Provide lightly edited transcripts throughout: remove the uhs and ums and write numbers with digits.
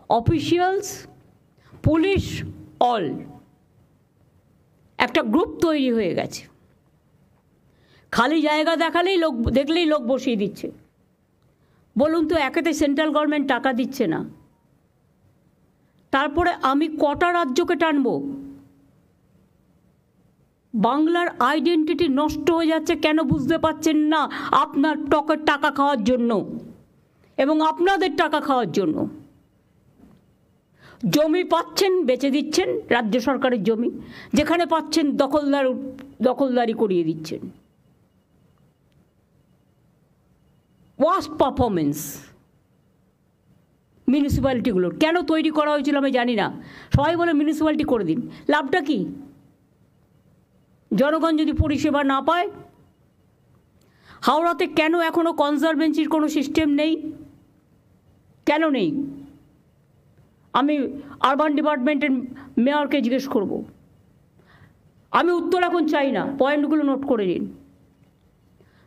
Officials, police, all একটা group তৈরি হয়ে গেছে। খালি জায়গা দেখলেই লোক বসিয়ে দিচ্ছে। বলুন তো, একেতে সেন্ট্রাল গভর্নমেন্ট টাকা দিচ্ছে না, তারপরে আমি কটা রাজ্যকে টানব? বাংলার আইডেন্টিটি নষ্ট হয়ে যাচ্ছে, কেন বুঝতে পারছেন না? আপনার টকের টাকা খাওয়ার জন্য এবং আপনাদের টাকা খাওয়ার জন্য। জমি পাচ্ছেন, বেচে দিচ্ছেন, রাজ্য সরকারের জমি, যেখানে পাচ্ছেন দখলদারি করিয়ে দিচ্ছেন। ওয়ার্স্ট পারফরমেন্স মিউনিসিপ্যালিটিগুলোর। কেন তৈরি করা হয়েছিল আমি জানি না। সবাই বলে মিউনিসিপ্যালিটি করে দিন, লাভটা কি? জনগণ যদি পরিষেবা না পায়। হাওড়াতে কেন এখনও কনজারভেন্সির কোনো সিস্টেম নেই? কেন নেই? আমি আরবান ডিপার্টমেন্টের মেয়রকে জিজ্ঞেস করব। আমি উত্তর এখন চাই না, পয়েন্টগুলো নোট করে নিন।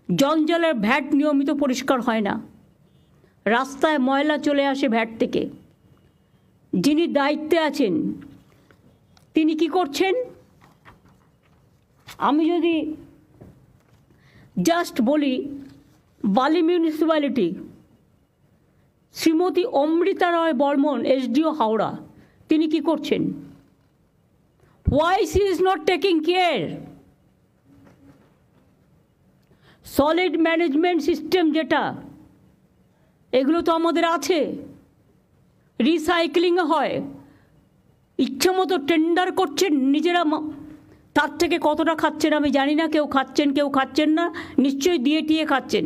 জঞ্জালের ভ্যাট নিয়মিত পরিষ্কার হয় না, রাস্তায় ময়লা চলে আসে ভ্যাট থেকে। যিনি দায়িত্বে আছেন তিনি কি করছেন? আমি যদি জাস্ট বলি, বালি মিউনিসিপ্যালিটি, শ্রীমতী অমৃতা রায় বর্মন, এসডিও হাওড়া, তিনি কি করছেন? Why she is not taking care? Solid management system যেটা, এগুলো তো আমাদের আছে। রিসাইক্লিং হয়, ইচ্ছা মতো টেন্ডার করছেন নিজেরা। তার থেকে কতটা খাচ্ছেন আমি জানি না। কেউ খাচ্ছেন, কেউ খাচ্ছেন না, নিশ্চয়ই দিয়ে টিয়ে খাচ্ছেন।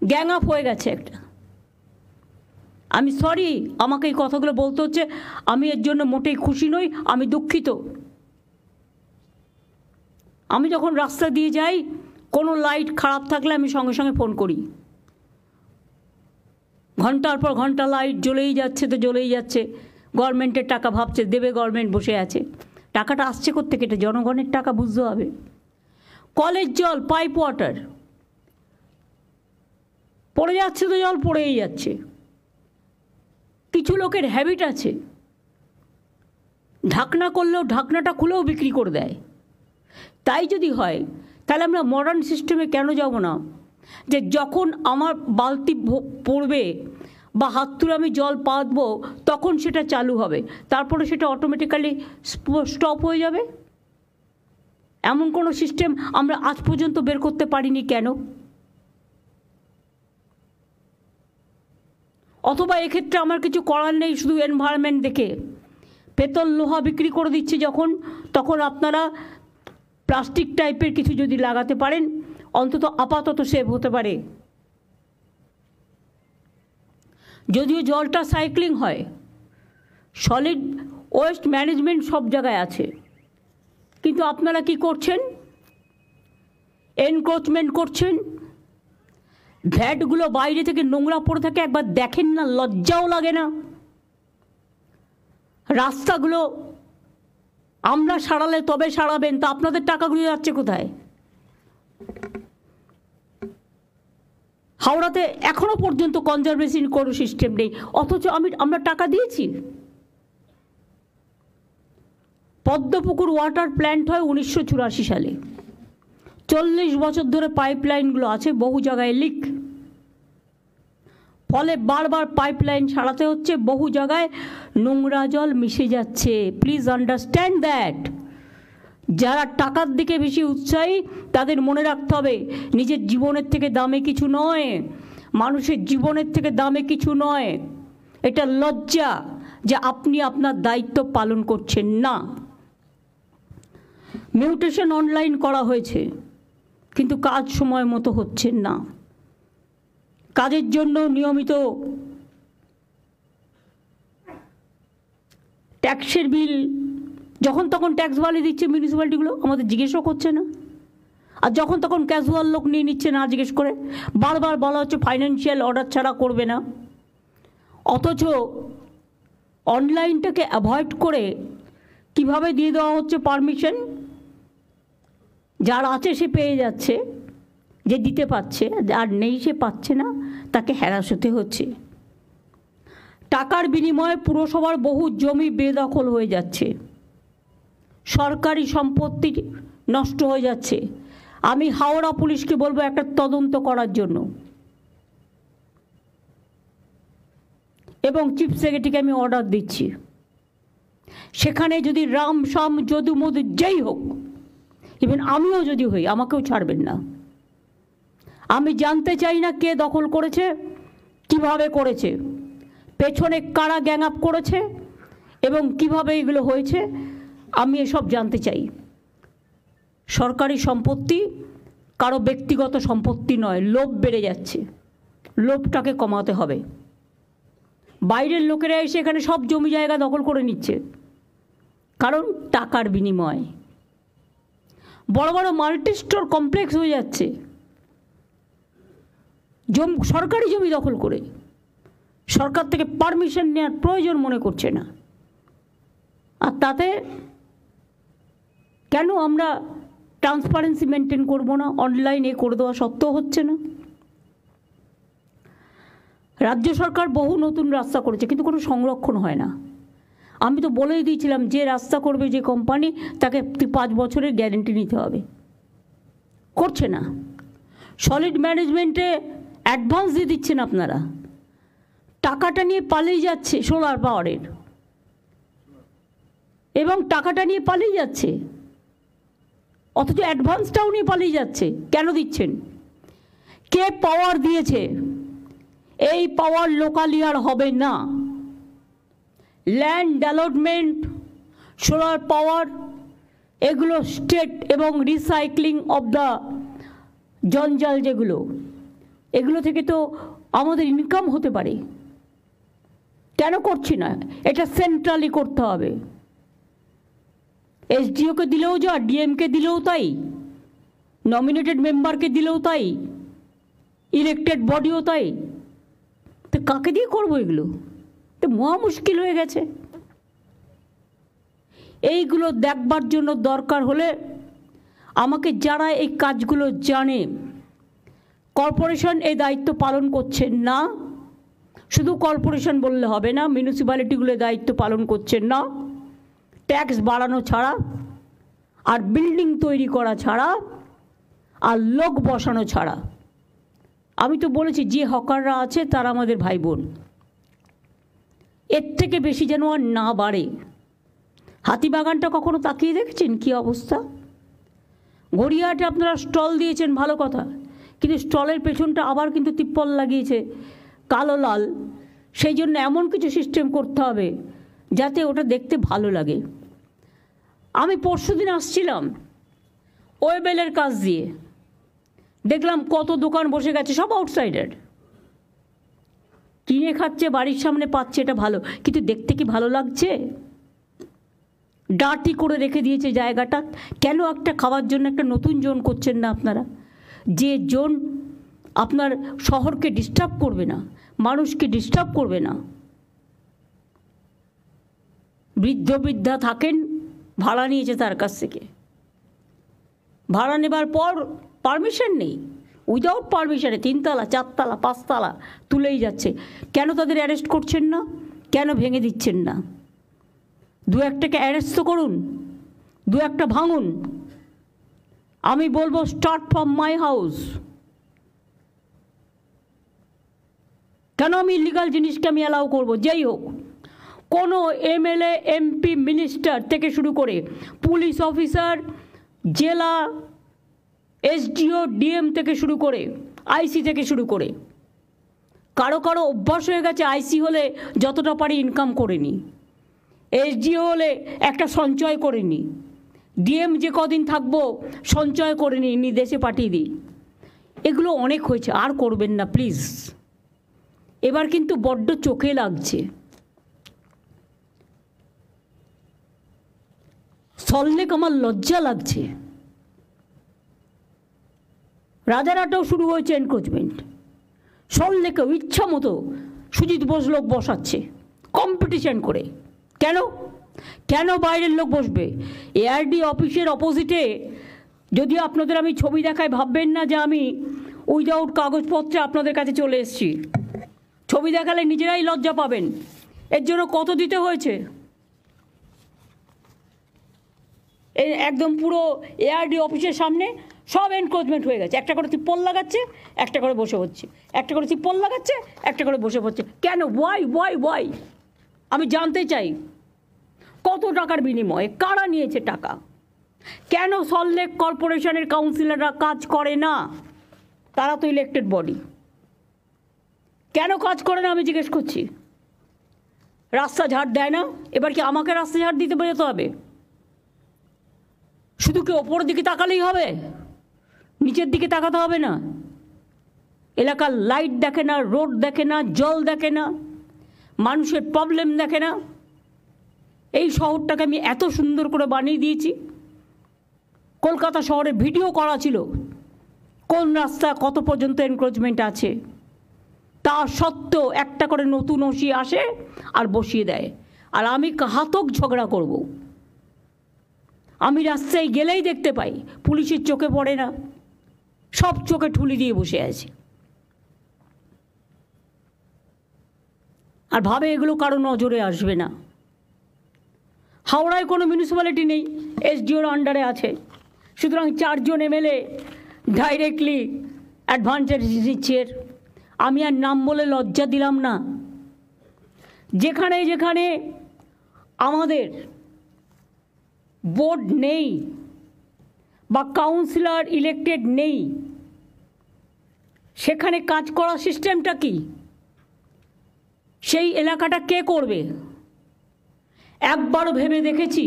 গ্যাং আপ হয়ে গেছে একটা। আমি সরি, আমাকে এই কথাগুলো বলতে হচ্ছে। আমি এর জন্য মোটেই খুশি নই, আমি দুঃখিত। আমি যখন রাস্তা দিয়ে যাই, কোনো লাইট খারাপ থাকলে আমি সঙ্গে সঙ্গে ফোন করি। ঘন্টার পর ঘন্টা লাইট জ্বলেই যাচ্ছে তো জ্বলেই যাচ্ছে। গভর্নমেন্টের টাকা ভাবছে দেবে, গভর্নমেন্ট বসে আছে। টাকাটা আসছে কোত্থেকে? এটা জনগণের টাকা, বুঝতে হবে। কলের জল, পাইপ ওয়াটার, পড়ে যাচ্ছে তো জল পড়েই যাচ্ছে। কিছু লোকের হ্যাবিট আছে, ঢাকনা করলেও ঢাকনাটা খুলেও বিক্রি করে দেয়। তাই যদি হয় তাহলে আমরা মডার্ন সিস্টেমে কেন যাব না? যে যখন আমার বালতি পড়বে বা হাত তুলে আমি জল পাতবো, তখন সেটা চালু হবে, তারপরে সেটা অটোমেটিক্যালি স্টপ হয়ে যাবে। এমন কোনো সিস্টেম আমরা আজ পর্যন্ত বের করতে পারিনি কেন? অথবা এক্ষেত্রে আমার কিছু করার নেই, শুধু এনভায়রনমেন্ট দেখে পেতল লোহা বিক্রি করে দিচ্ছে যখন, তখন আপনারা প্লাস্টিক টাইপের কিছু যদি লাগাতে পারেন, অন্তত আপাতত সেভ হতে পারে। যদিও জলটা সাইক্লিং হয়, সলিড ওয়েস্ট ম্যানেজমেন্ট সব জায়গায় আছে, কিন্তু আপনারা কি করছেন? এনক্রোচমেন্ট করছেন। ভ্যাটগুলো বাইরে থেকে নোংরা পড়ে থাকে, একবার দেখেন না? লজ্জাও লাগে না? রাস্তাগুলো আমরা সারালে তবে সারাবেন, তা আপনাদের টাকাগুলো যাচ্ছে কোথায়? হাওড়াতে এখনো পর্যন্ত কনজারভেশন কোনো সিস্টেম নেই, অথচ আমরা টাকা দিয়েছি। পদ্মপুকুর ওয়াটার প্ল্যান্ট হয় 1984 সালে। 40 বছর ধরে পাইপলাইনগুলো আছে, বহু জায়গায় লিক, ফলে বারবার পাইপলাইন সারাতে হচ্ছে। বহু জায়গায় নোংরা জল মিশে যাচ্ছে। Please understand that. যারা টাকার দিকে বেশি উৎসাহী তাদের মনে রাখতে হবে, নিজের জীবনের থেকে দামে কিছু নয়, মানুষের জীবনের থেকে দামে কিছু নয়। এটা লজ্জা যে আপনি আপনার দায়িত্ব পালন করছেন না। মিউটেশন অনলাইন করা হয়েছে, কিন্তু কাজ সময় মতো হচ্ছে না। কাজের জন্য নিয়মিত ট্যাক্সের বিল যখন তখন ট্যাক্স বাড়িয়ে দিচ্ছে মিউনিসিপ্যালিটিগুলো, আমাদের জিজ্ঞেসও করছে না। আর যখন তখন ক্যাজুয়াল লোক নিয়ে নিচ্ছে না জিজ্ঞেস করে। বারবার বলা হচ্ছে ফাইন্যান্সিয়াল অর্ডার ছাড়া করবে না, অথচ অনলাইনটাকে অ্যাভয়েড করে কিভাবে দিয়ে দেওয়া হচ্ছে পারমিশন। যার আছে সে পেয়ে যাচ্ছে, যে দিতে পারছে, আর নেই সে পাচ্ছে না, তাকে হ্যারাস হতে হচ্ছে। টাকার বিনিময়ে পুরসভার বহু জমি বেদখল হয়ে যাচ্ছে, সরকারি সম্পত্তি নষ্ট হয়ে যাচ্ছে। আমি হাওড়া পুলিশকে বলবো একটা তদন্ত করার জন্য, এবং চিফ সেক্রেটারিকে আমি অর্ডার দিচ্ছি, সেখানে যদি রাম শাম যদু মধু যেই হোক, ইভেন আমিও যদি হই, আমাকেও ছাড়বেন না। আমি জানতে চাই না কে দখল করেছে, কিভাবে করেছে, পেছনে কারা গ্যাং আপ করেছে এবং কিভাবে এগুলো হয়েছে, আমি এসব জানতে চাই। সরকারি সম্পত্তি কারো ব্যক্তিগত সম্পত্তি নয়। লোভ বেড়ে যাচ্ছে, লোভটাকে কমাতে হবে। বাইরের লোকেরা এসে এখানে সব জমি জায়গা দখল করে নিচ্ছে, কারণ টাকার বিনিময়। বড় বড় মাল্টি স্টোর কমপ্লেক্স হয়ে যাচ্ছে সরকারি জমি দখল করে। সরকার থেকে পারমিশন নেওয়ার প্রয়োজন মনে করছে না। আর তাতে কেন আমরা ট্রান্সপারেন্সি মেনটেন করব না? অনলাইনে করে দেওয়া সত্ত্বেও হচ্ছে না। রাজ্য সরকার বহু নতুন রাস্তা করেছে, কিন্তু কোনো সংরক্ষণ হয় না। আমি তো বলেই দিয়েছিলাম, যে রাস্তা করবে যে কোম্পানি, তাকে 5 বছরের গ্যারেন্টি নিতে হবে। করছে না। সলিড ম্যানেজমেন্টে অ্যাডভান্স দিয়ে দিচ্ছেন আপনারা, টাকাটা নিয়ে পালিয়ে যাচ্ছে সোলার পাওয়ারের, এবং টাকাটা নিয়ে পালিয়ে যাচ্ছে, অথচ অ্যাডভান্সটাও নিয়ে পালিয়ে যাচ্ছে। কেন দিচ্ছেন? কে পাওয়ার দিয়েছে? এই পাওয়ার লোকালিয়ার হবে না। ল্যান্ড ডেভেলপমেন্ট, সোলার পাওয়ার, এগুলো স্টেট এবং রিসাইক্লিং অফ দ্য জঞ্জাল, যেগুলো, এগুলো থেকে তো আমাদের ইনকাম হতে পারে। কেন করছি না? এটা সেন্ট্রালি করতে হবে। এসডিওকে দিলেও যা, ডিএমকে দিলেও তাই, নমিনেটেড মেম্বারকে দিলেও তাই, ইলেক্টেড বডিও তাই। তো কাকে দিয়ে করবো এগুলো? তো মহা মুশকিল হয়ে গেছে। এইগুলো দেখবার জন্য দরকার হলে আমাকে যারা এই কাজগুলো জানে, কর্পোরেশন এই দায়িত্ব পালন করছেন না, শুধু কর্পোরেশন বললে হবে না, মিউনিসিপ্যালিটিগুলো দায়িত্ব পালন করছেন না, ট্যাক্স বাড়ানো ছাড়া, আর বিল্ডিং তৈরি করা ছাড়া, আর লোক বসানো ছাড়া। আমি তো বলেছি, যে হকাররা আছে তারা আমাদের ভাই বোন, এর থেকে বেশি যেন আর না বাড়ে। হাতিবাগানটা কখনো তাকিয়ে দেখেছেন কী অবস্থা? গড়িয়াহাটে আপনারা স্টল দিয়েছেন, ভালো কথা, কিন্তু স্টলের পেছনটা আবার কিন্তু তিপ্পল লাগিয়েছে কালো লাল। সেই জন্য এমন কিছু সিস্টেম করতে হবে যাতে ওটা দেখতে ভালো লাগে। আমি পরশুদিন আসছিলাম ওয়েবেলের কাজ দিয়ে, দেখলাম কত দোকান বসে গেছে, সব আউটসাইডার, কিনে খাচ্ছে, বাড়ির সামনে পাচ্ছে, এটা ভালো, কিন্তু দেখতে কি ভালো লাগছে? ডার্টি করে রেখে দিয়েছে জায়গাটা। কেন একটা খাওয়ার জন্য একটা নতুন জোন করছেন না আপনারা? যে জোন আপনার শহরকে ডিস্টার্ব করবে না, মানুষকে ডিস্টার্ব করবে না। বৃদ্ধ বৃদ্ধা থাকেন, ভাড়া নিয়েছে তার কাছ থেকে, ভাড়া নেবার পর পারমিশন নেই, উইদাউট পারমিশনে 3 তলা 4 তলা 5 তলা তুলেই যাচ্ছে। কেন তাদের অ্যারেস্ট করছেন না? কেন ভেঙে দিচ্ছেন না? 2-1টাকে অ্যারেস্ট তো করুন, 2-1টা ভাঙুন। আমি বলবো স্টার্ট ফ্রম মাই হাউস। কেন আমি ইলিগাল জিনিসকে আমি অ্যালাউ করবো? যেই হোক, কোনো এমএলএ, এমপি, মিনিস্টার থেকে শুরু করে পুলিশ অফিসার, জেলা এসডিও, ডিএম থেকে শুরু করে আইসি থেকে শুরু করে, কারো কারো অভ্যাস হয়ে গেছে আইসি হলে যতটা পারি ইনকাম করে নি, এসডিও হলে একটা সঞ্চয় করে নি, ডিএম যে কদিন থাকবো সঞ্চয় করে নি, দেশে পাঠিয়ে দিই। এগুলো অনেক হয়েছে, আর করবেন না প্লিজ। এবার কিন্তু বড্ড চোখে লাগছে। সল্লেক আমার লজ্জা লাগছে। রাজারহাটেও শুরু হয়েছে এনক্রোচমেন্ট, সল্লেকেও ইচ্ছা মতো সুজিত বোস লোক বসাচ্ছে কম্পিটিশন করে। কেন? কেন বাইরের লোক বসবে? এআরডি অফিসের অপোজিটে, যদি আপনাদের আমি ছবি দেখাই ভাববেন না যে আমি উইদাউট কাগজপত্রে আপনাদের কাছে চলে এসেছি। ছবি দেখালে নিজেরাই লজ্জা পাবেন। এর জন্য কত দিতে হয়েছে? এই একদম পুরো এআরডি অফিসের সামনে সব এনক্রোচমেন্ট হয়ে গেছে। একটা করে তিপ্পল লাগাচ্ছে, একটা করে বসে হচ্ছে, একটা করে তিপ্পল লাগাচ্ছে, একটা করে বসে পড়ছে। কেন? ওয়াই? আমি জানতে চাই কত টাকার বিনিময়ে কারা নিয়েছে টাকা? কেন সল্টলেক কর্পোরেশনের কাউন্সিলররা কাজ করে না? তারা তো ইলেক্টেড বডি, কেন কাজ করে না আমি জিজ্ঞেস করছি। রাস্তা ঝাড় দেয় না, এবার কি আমাকে রাস্তা ঝাড় দিতে যেতে হবে? শুধু কি ওপরের দিকে তাকালেই হবে? নিচের দিকে তাকাতে হবে না? এলাকার লাইট দেখে না, রোড দেখে না, জল দেখে না, মানুষের প্রবলেম দেখে না? এই শহরটাকে আমি এত সুন্দর করে বানিয়ে দিয়েছি, কলকাতা শহরে ভিডিও করা ছিল কোন রাস্তা কত পর্যন্ত এনক্রোচমেন্ট আছে। তা সত্ত্বেও একটা করে নতুন ওসি আসে আর বসিয়ে দেয়, আর আমি ঘাতক ঝগড়া করব। আমি রাস্তায় গেলেই দেখতে পাই পুলিশের চোখে পড়ে না, সব চোখে ঠুলি দিয়ে বসে আছে, আর ভাবে এগুলো কারো নজরে আসবে না। হাওড়ায় কোনো মিউনিসিপ্যালিটি নেই, এসডিওর আন্ডারে আছে, সুতরাং 4 জন এমএলএ ডাইরেক্টলি অ্যাডভান্টেজ দিচ্ছে। আমি আর নাম বলে লজ্জা দিলাম না। যেখানে যেখানে আমাদের বোর্ড নেই বা কাউন্সিলর ইলেক্টেড নেই, সেখানে কাজ করার সিস্টেমটা কি? সেই এলাকাটা কে করবে? একবারও ভেবে দেখেছি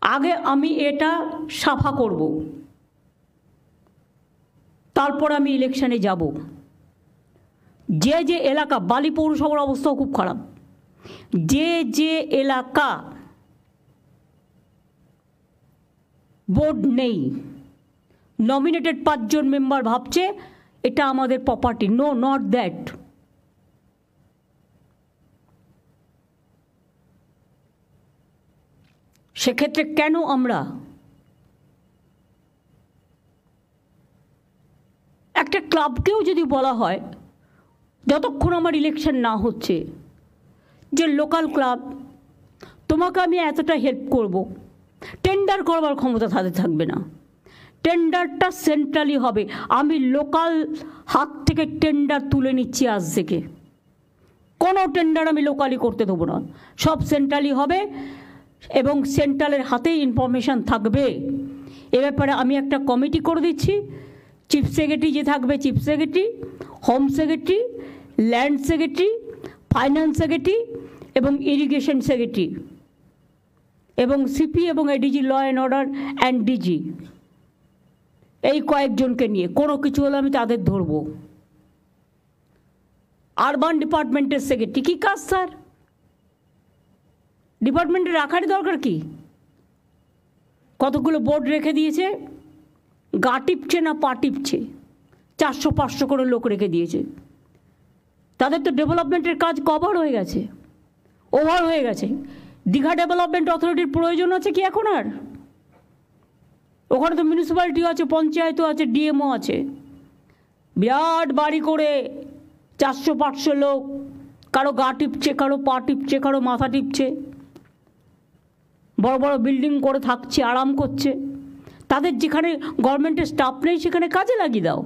আগে আমি এটা সাফা করব, তারপর আমি ইলেকশনে যাব। যে যে এলাকা, বালি পৌরসভার অবস্থাও খুব খারাপ, যে যে এলাকা বোর্ড নেই, নমিনেটেড 5 জন মেম্বার ভাবছে এটা আমাদের প্রপার্টি, নো নট দ্যাট। সেক্ষেত্রে কেন আমরা একটা ক্লাবকেও যদি বলা হয় যতক্ষণ আমার ইলেকশন না হচ্ছে যে লোকাল ক্লাব তোমাকে আমি এতটা হেল্প করব, টেন্ডার করবার ক্ষমতা তাদের থাকবে না, টেন্ডারটা সেন্ট্রালি হবে। আমি লোকাল হাত থেকে টেন্ডার তুলে নিচ্ছি আজ থেকে, কোনো টেন্ডার আমি লোকালি করতে দেবো না, সব সেন্ট্রালি হবে এবং সেন্ট্রালের হাতেই ইনফরমেশান থাকবে। এ ব্যাপারে আমি একটা কমিটি করে দিচ্ছি, চিফ সেক্রেটারি যে থাকবে, chief secretary, home secretary, land secretary, finance secretary এবং ইরিগেশন সেক্রেটারি এবং সিপি এবং ADG, law and order and DG, এই কয়েকজনকে নিয়ে কোনো কিছু হলে আমি তাদের ধরবো। আরবান ডিপার্টমেন্টের সেক্রেটারি কী কাজ স্যার? ডিপার্টমেন্টে রাখারই দরকার কি? কতগুলো বোর্ড রেখে দিয়েছে, গা টিপছে না পা টিপছে, 400-500 করে লোক রেখে দিয়েছে। তাদের তো ডেভেলপমেন্টের কাজ কভার হয়ে গেছে, ওভার হয়ে গেছে। দীঘা ডেভেলপমেন্ট অথরিটির প্রয়োজন আছে কি এখন আর? ওখানে তো মিউনিসিপ্যালিটিও আছে, পঞ্চায়েতও আছে, ডিএমও আছে, বিরাট বাড়ি করে 400-500 লোক, কারো গা টিপছে, কারো পা টিপছে, কারো মাথা টিপছে, বড় বড় বিল্ডিং করে থাকছে, আরাম করছে। তাদের যেখানে গভর্নমেন্টের স্টাফ নেই সেখানে কাজে লাগিয়ে দাও।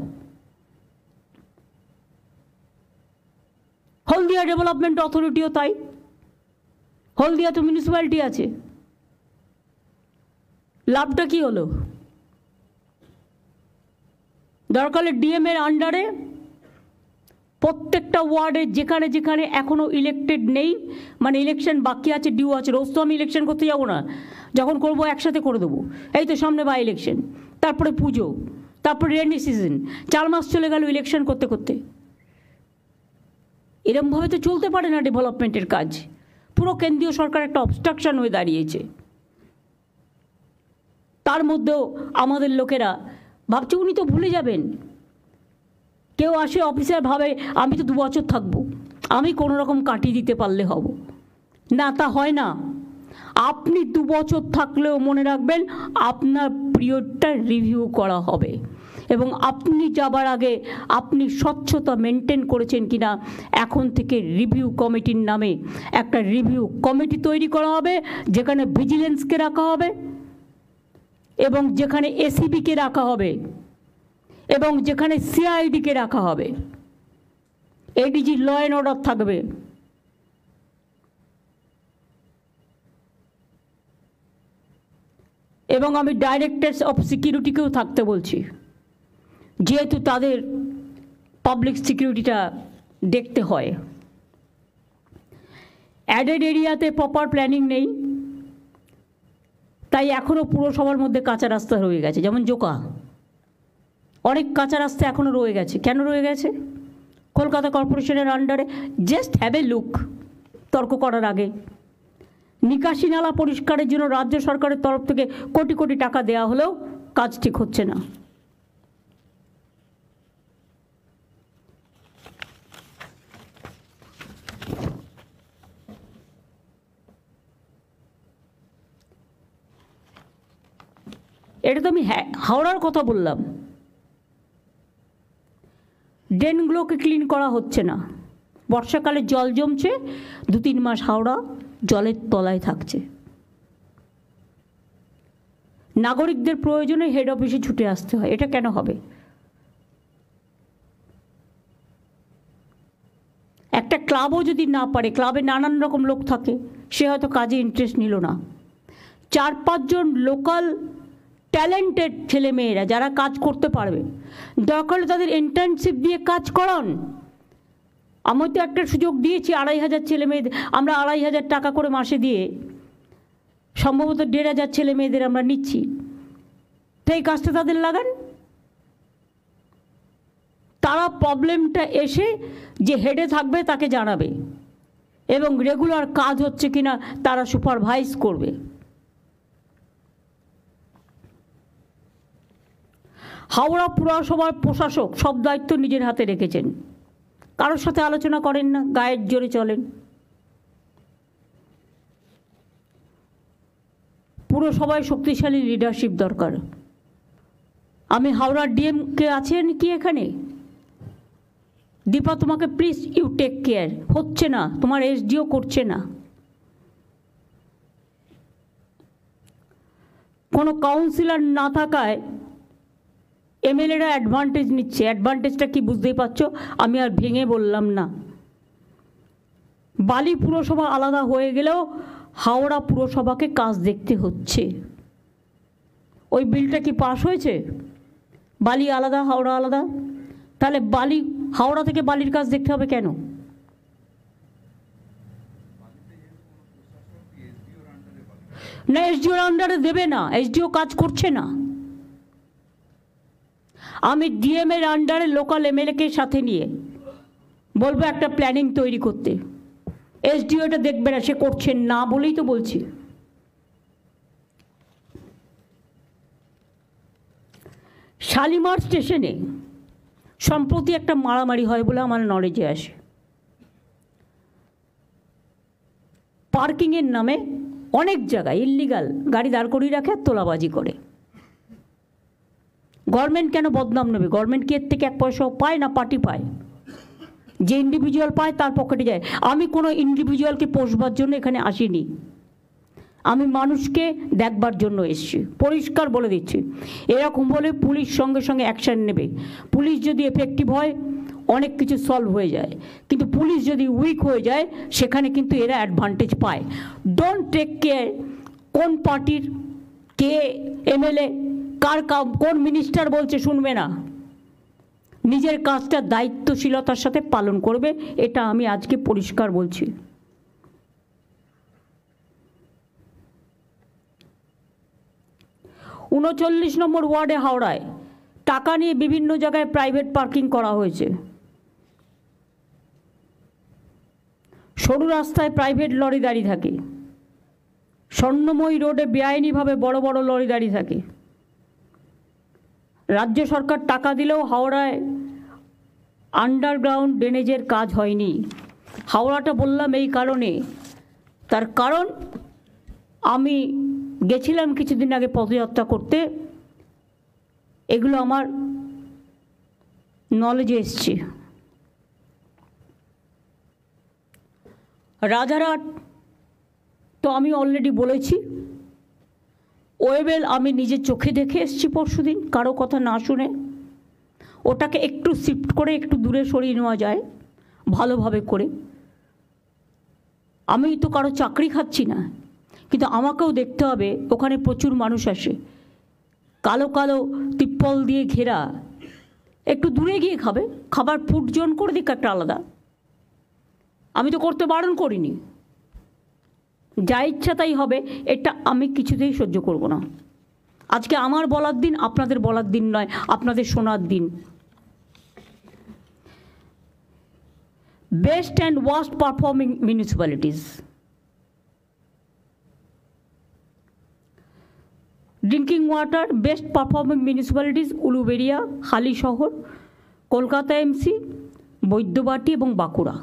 হলদিয়া ডেভেলপমেন্ট অথরিটিও তাই, হলদিয়া তো মিউনিসিপ্যালিটি আছে, লাভটা কি হলো? দরকার ডিএমের আন্ডারে প্রত্যেকটা ওয়ার্ডে যেখানে যেখানে এখনও ইলেক্টেড নেই, মানে ইলেকশন বাকি আছে, ডিউ আছে, রোজ তো আমি ইলেকশন করতে যাবো না, যখন করবো একসাথে করে দেবো। এই তো সামনে বাই ইলেকশন, তারপরে পুজো, তারপরে রেনি সিজন, 4 মাস চলে গেল ইলেকশন করতে করতে। এরমভাবে তো চলতে পারে না ডেভেলপমেন্টের কাজ। পুরো কেন্দ্রীয় সরকার একটা অবস্ট্রাকশন হয়ে দাঁড়িয়েছে। তার মধ্যেও আমাদের লোকেরা ভাবছে উনি তো ভুলে যাবেন। কেউ আসে অফিসার ভাবে আমি তো 2 বছর থাকবো, আমি কোনো রকম কাটিয়ে দিতে পারলে হব না, তা হয় না। আপনি 2 বছর থাকলেও মনে রাখবেন আপনার পিরিয়ডটা রিভিউ করা হবে এবং আপনি যাবার আগে আপনি স্বচ্ছতা মেনটেন করেছেন কিনা এখন থেকে রিভিউ কমিটির নামে একটা রিভিউ কমিটি তৈরি করা হবে, যেখানে ভিজিলেন্সকে রাখা হবে এবং যেখানে এসিবিকে রাখা হবে এবং যেখানে সিআইডিকে রাখা হবে। এডিজি ল অ্যান্ড অর্ডার থাকবে। এবং আমি ডাইরেক্টরস অফ সিকিউরিটিকেও থাকতে বলছি, যেহেতু তাদের পাবলিক সিকিউরিটিটা দেখতে হয়। অ্যাডেড এরিয়াতে প্রপার প্ল্যানিং নেই, তাই এখনও পুরসভার মধ্যে কাঁচা রাস্তা রয়ে গেছে। যেমন জোকা, অনেক কাঁচা রাস্তা এখনও রয়ে গেছে। কেন রয়ে গেছে? কলকাতা কর্পোরেশনের আন্ডারে। জাস্ট হ্যাভ এ লুক তর্ক করার আগে। নিকাশি নালা পরিষ্কারের জন্য রাজ্য সরকারের তরফ থেকে কোটি কোটি টাকা দেওয়া হলেও কাজ ঠিক হচ্ছে না। এটা তো আমি হাওড়ার কথা বললাম। ড্রেনগুলোকে ক্লিন করা হচ্ছে না। বর্ষাকালে জল জমছে, 2-3 মাস হাওড়া জলের তলায় থাকছে। নাগরিকদের প্রয়োজনে হেড অফিসে ছুটে আসতে হয়। এটা কেন হবে? একটা ক্লাবও যদি না পারে, ক্লাবে নানান রকম লোক থাকে, সে হয়তো কাজে ইন্টারেস্ট নিল না। 4-5 জন লোকাল ট্যালেন্টেড ছেলেমেয়েরা যারা কাজ করতে পারবে, দরকার হলে তাদের ইন্টার্নশিপ দিয়ে কাজ করান। আমি তো একটা সুযোগ দিয়েছি 2,500 ছেলে মেয়েদের, আমরা 2,500 টাকা করে মাসে দিয়ে সম্ভবত 1,500 ছেলে মেয়েদের আমরা নিচ্ছি। তো এই কাজটা তাদের লাগান। তারা প্রবলেমটা এসে যে হেডে থাকবে তাকে জানাবে এবং রেগুলার কাজ হচ্ছে কিনা তারা সুপারভাইজ করবে। হাওড়া পুরসভার প্রশাসক সব দায়িত্ব নিজের হাতে রেখেছেন, কারোর সাথে আলোচনা করেন না, গায়ের জোরে চলেন। পুরসভায় শক্তিশালী লিডারশিপ দরকার। আমি হাওড়ার ডিএমকে আছেন কি এখানে? দীপা, তোমাকে প্লিজ ইউ টেক কেয়ার। হচ্ছে না, তোমার এসডিও করছে না। কোনো কাউন্সিলর না থাকায় এমএলএরা অ্যাডভান্টেজ নিচ্ছে। অ্যাডভান্টেজটা কি বুঝতেই পারছো, আমি আর ভেঙে বললাম না। বালি পুরসভা আলাদা হয়ে গেলেও হাওড়া পুরসভাকে কাজ দেখতে হচ্ছে। ওই বিলটা কি পাস হয়েছে? বালি আলাদা, হাওড়া আলাদা। তাহলে বালি হাওড়া থেকে বালির কাজ দেখতে হবে কেন? না, এসডিওর আন্ডারে দেবে না, এসডিও কাজ করছে না। আমি ডিএম এর আন্ডারে লোকাল এমএলএকে সাথে নিয়ে বলবো একটা প্ল্যানিং তৈরি করতে। এসডিও এটা দেখবে না, সে করছেন না বলেই তো বলছি। শালিমার স্টেশনে সম্প্রতি একটা মারামারি হয় বলে আমার নলেজে আসে। পার্কিংয়ের নামে অনেক জায়গায় ইল্লিগাল গাড়ি দাঁড় করিয়ে রাখে আর তোলাবাজি করে। গভর্নমেন্ট কেন বদনাম নেবে? গভর্নমেন্ট কি এর থেকে 1 পয়সাও পায় না? পার্টি পায়। যে ইন্ডিভিজুয়াল পায় তার পকেটে যায়। আমি কোনো ইন্ডিভিজুয়ালকে পোষবার জন্য এখানে আসিনি, আমি মানুষকে দেখবার জন্য এসেছি। পরিষ্কার বলে দিচ্ছি, এরকম বলে পুলিশ সঙ্গে সঙ্গে অ্যাকশান নেবে। পুলিশ যদি এফেক্টিভ হয় অনেক কিছু সলভ হয়ে যায়, কিন্তু পুলিশ যদি উইক হয়ে যায় সেখানে কিন্তু এরা অ্যাডভান্টেজ পায়। ডোন্ট টেক কেয়ার কোন পার্টির কে এমএলএ, কার কোন মিনিস্টার বলছে শুনবে না। নিজের কাজটা দায়িত্বশীলতার সাথে পালন করবে, এটা আমি আজকে পরিষ্কার বলছি। ঊনচল্লিশ নম্বর ওয়ার্ডে হাওড়ায় টাকা নিয়ে বিভিন্ন জায়গায় প্রাইভেট পার্কিং করা হয়েছে। সরু রাস্তায় প্রাইভেট লরি দাঁড়িয়ে থাকে, স্বর্ণময়ী রোডে বেআইনিভাবে বড় বড় লরি দাঁড়িয়ে থাকে। রাজ্য সরকার টাকা দিলেও হাওড়ায় আন্ডারগ্রাউন্ড ড্রেনেজের কাজ হয়নি। হাওড়াটা বললাম এই কারণে, তার কারণ আমি গেছিলাম কিছুদিন আগে পদযাত্রা করতে এগুলো আমার নলেজে এসছে। রাজারহাট তো আমি অলরেডি বলেছি। ওয়েবেল আমি নিজের চোখে দেখে এসেছি পরশুদিন, কারো কথা না শুনে। ওটাকে একটু শিফট করে একটু দূরে সরিয়ে নেওয়া যায় ভালোভাবে করে। আমি তো কারো চাকরি খাচ্ছি না, কিন্তু আমাকেও দেখতে হবে ওখানে প্রচুর মানুষ আসে, কালো কালো তিপ্পল দিয়ে ঘেরা, একটু দূরে গিয়ে খাবে, খাবার ফুড জোন করে দিক একটা আলাদা। আমি তো করতে বারণ করিনি, যা ইচ্ছা তাই হবে, এটা আমি কিছুতেই সহ্য করব না। আজকে আমার বলার দিন, আপনাদের বলার দিন নয়, আপনাদের শোনার দিন। Best and worst performing municipalities. Drinking water best performing municipalities Uluberia, Halisahar, Kolkata MC, Baidyabati এবং Bankura.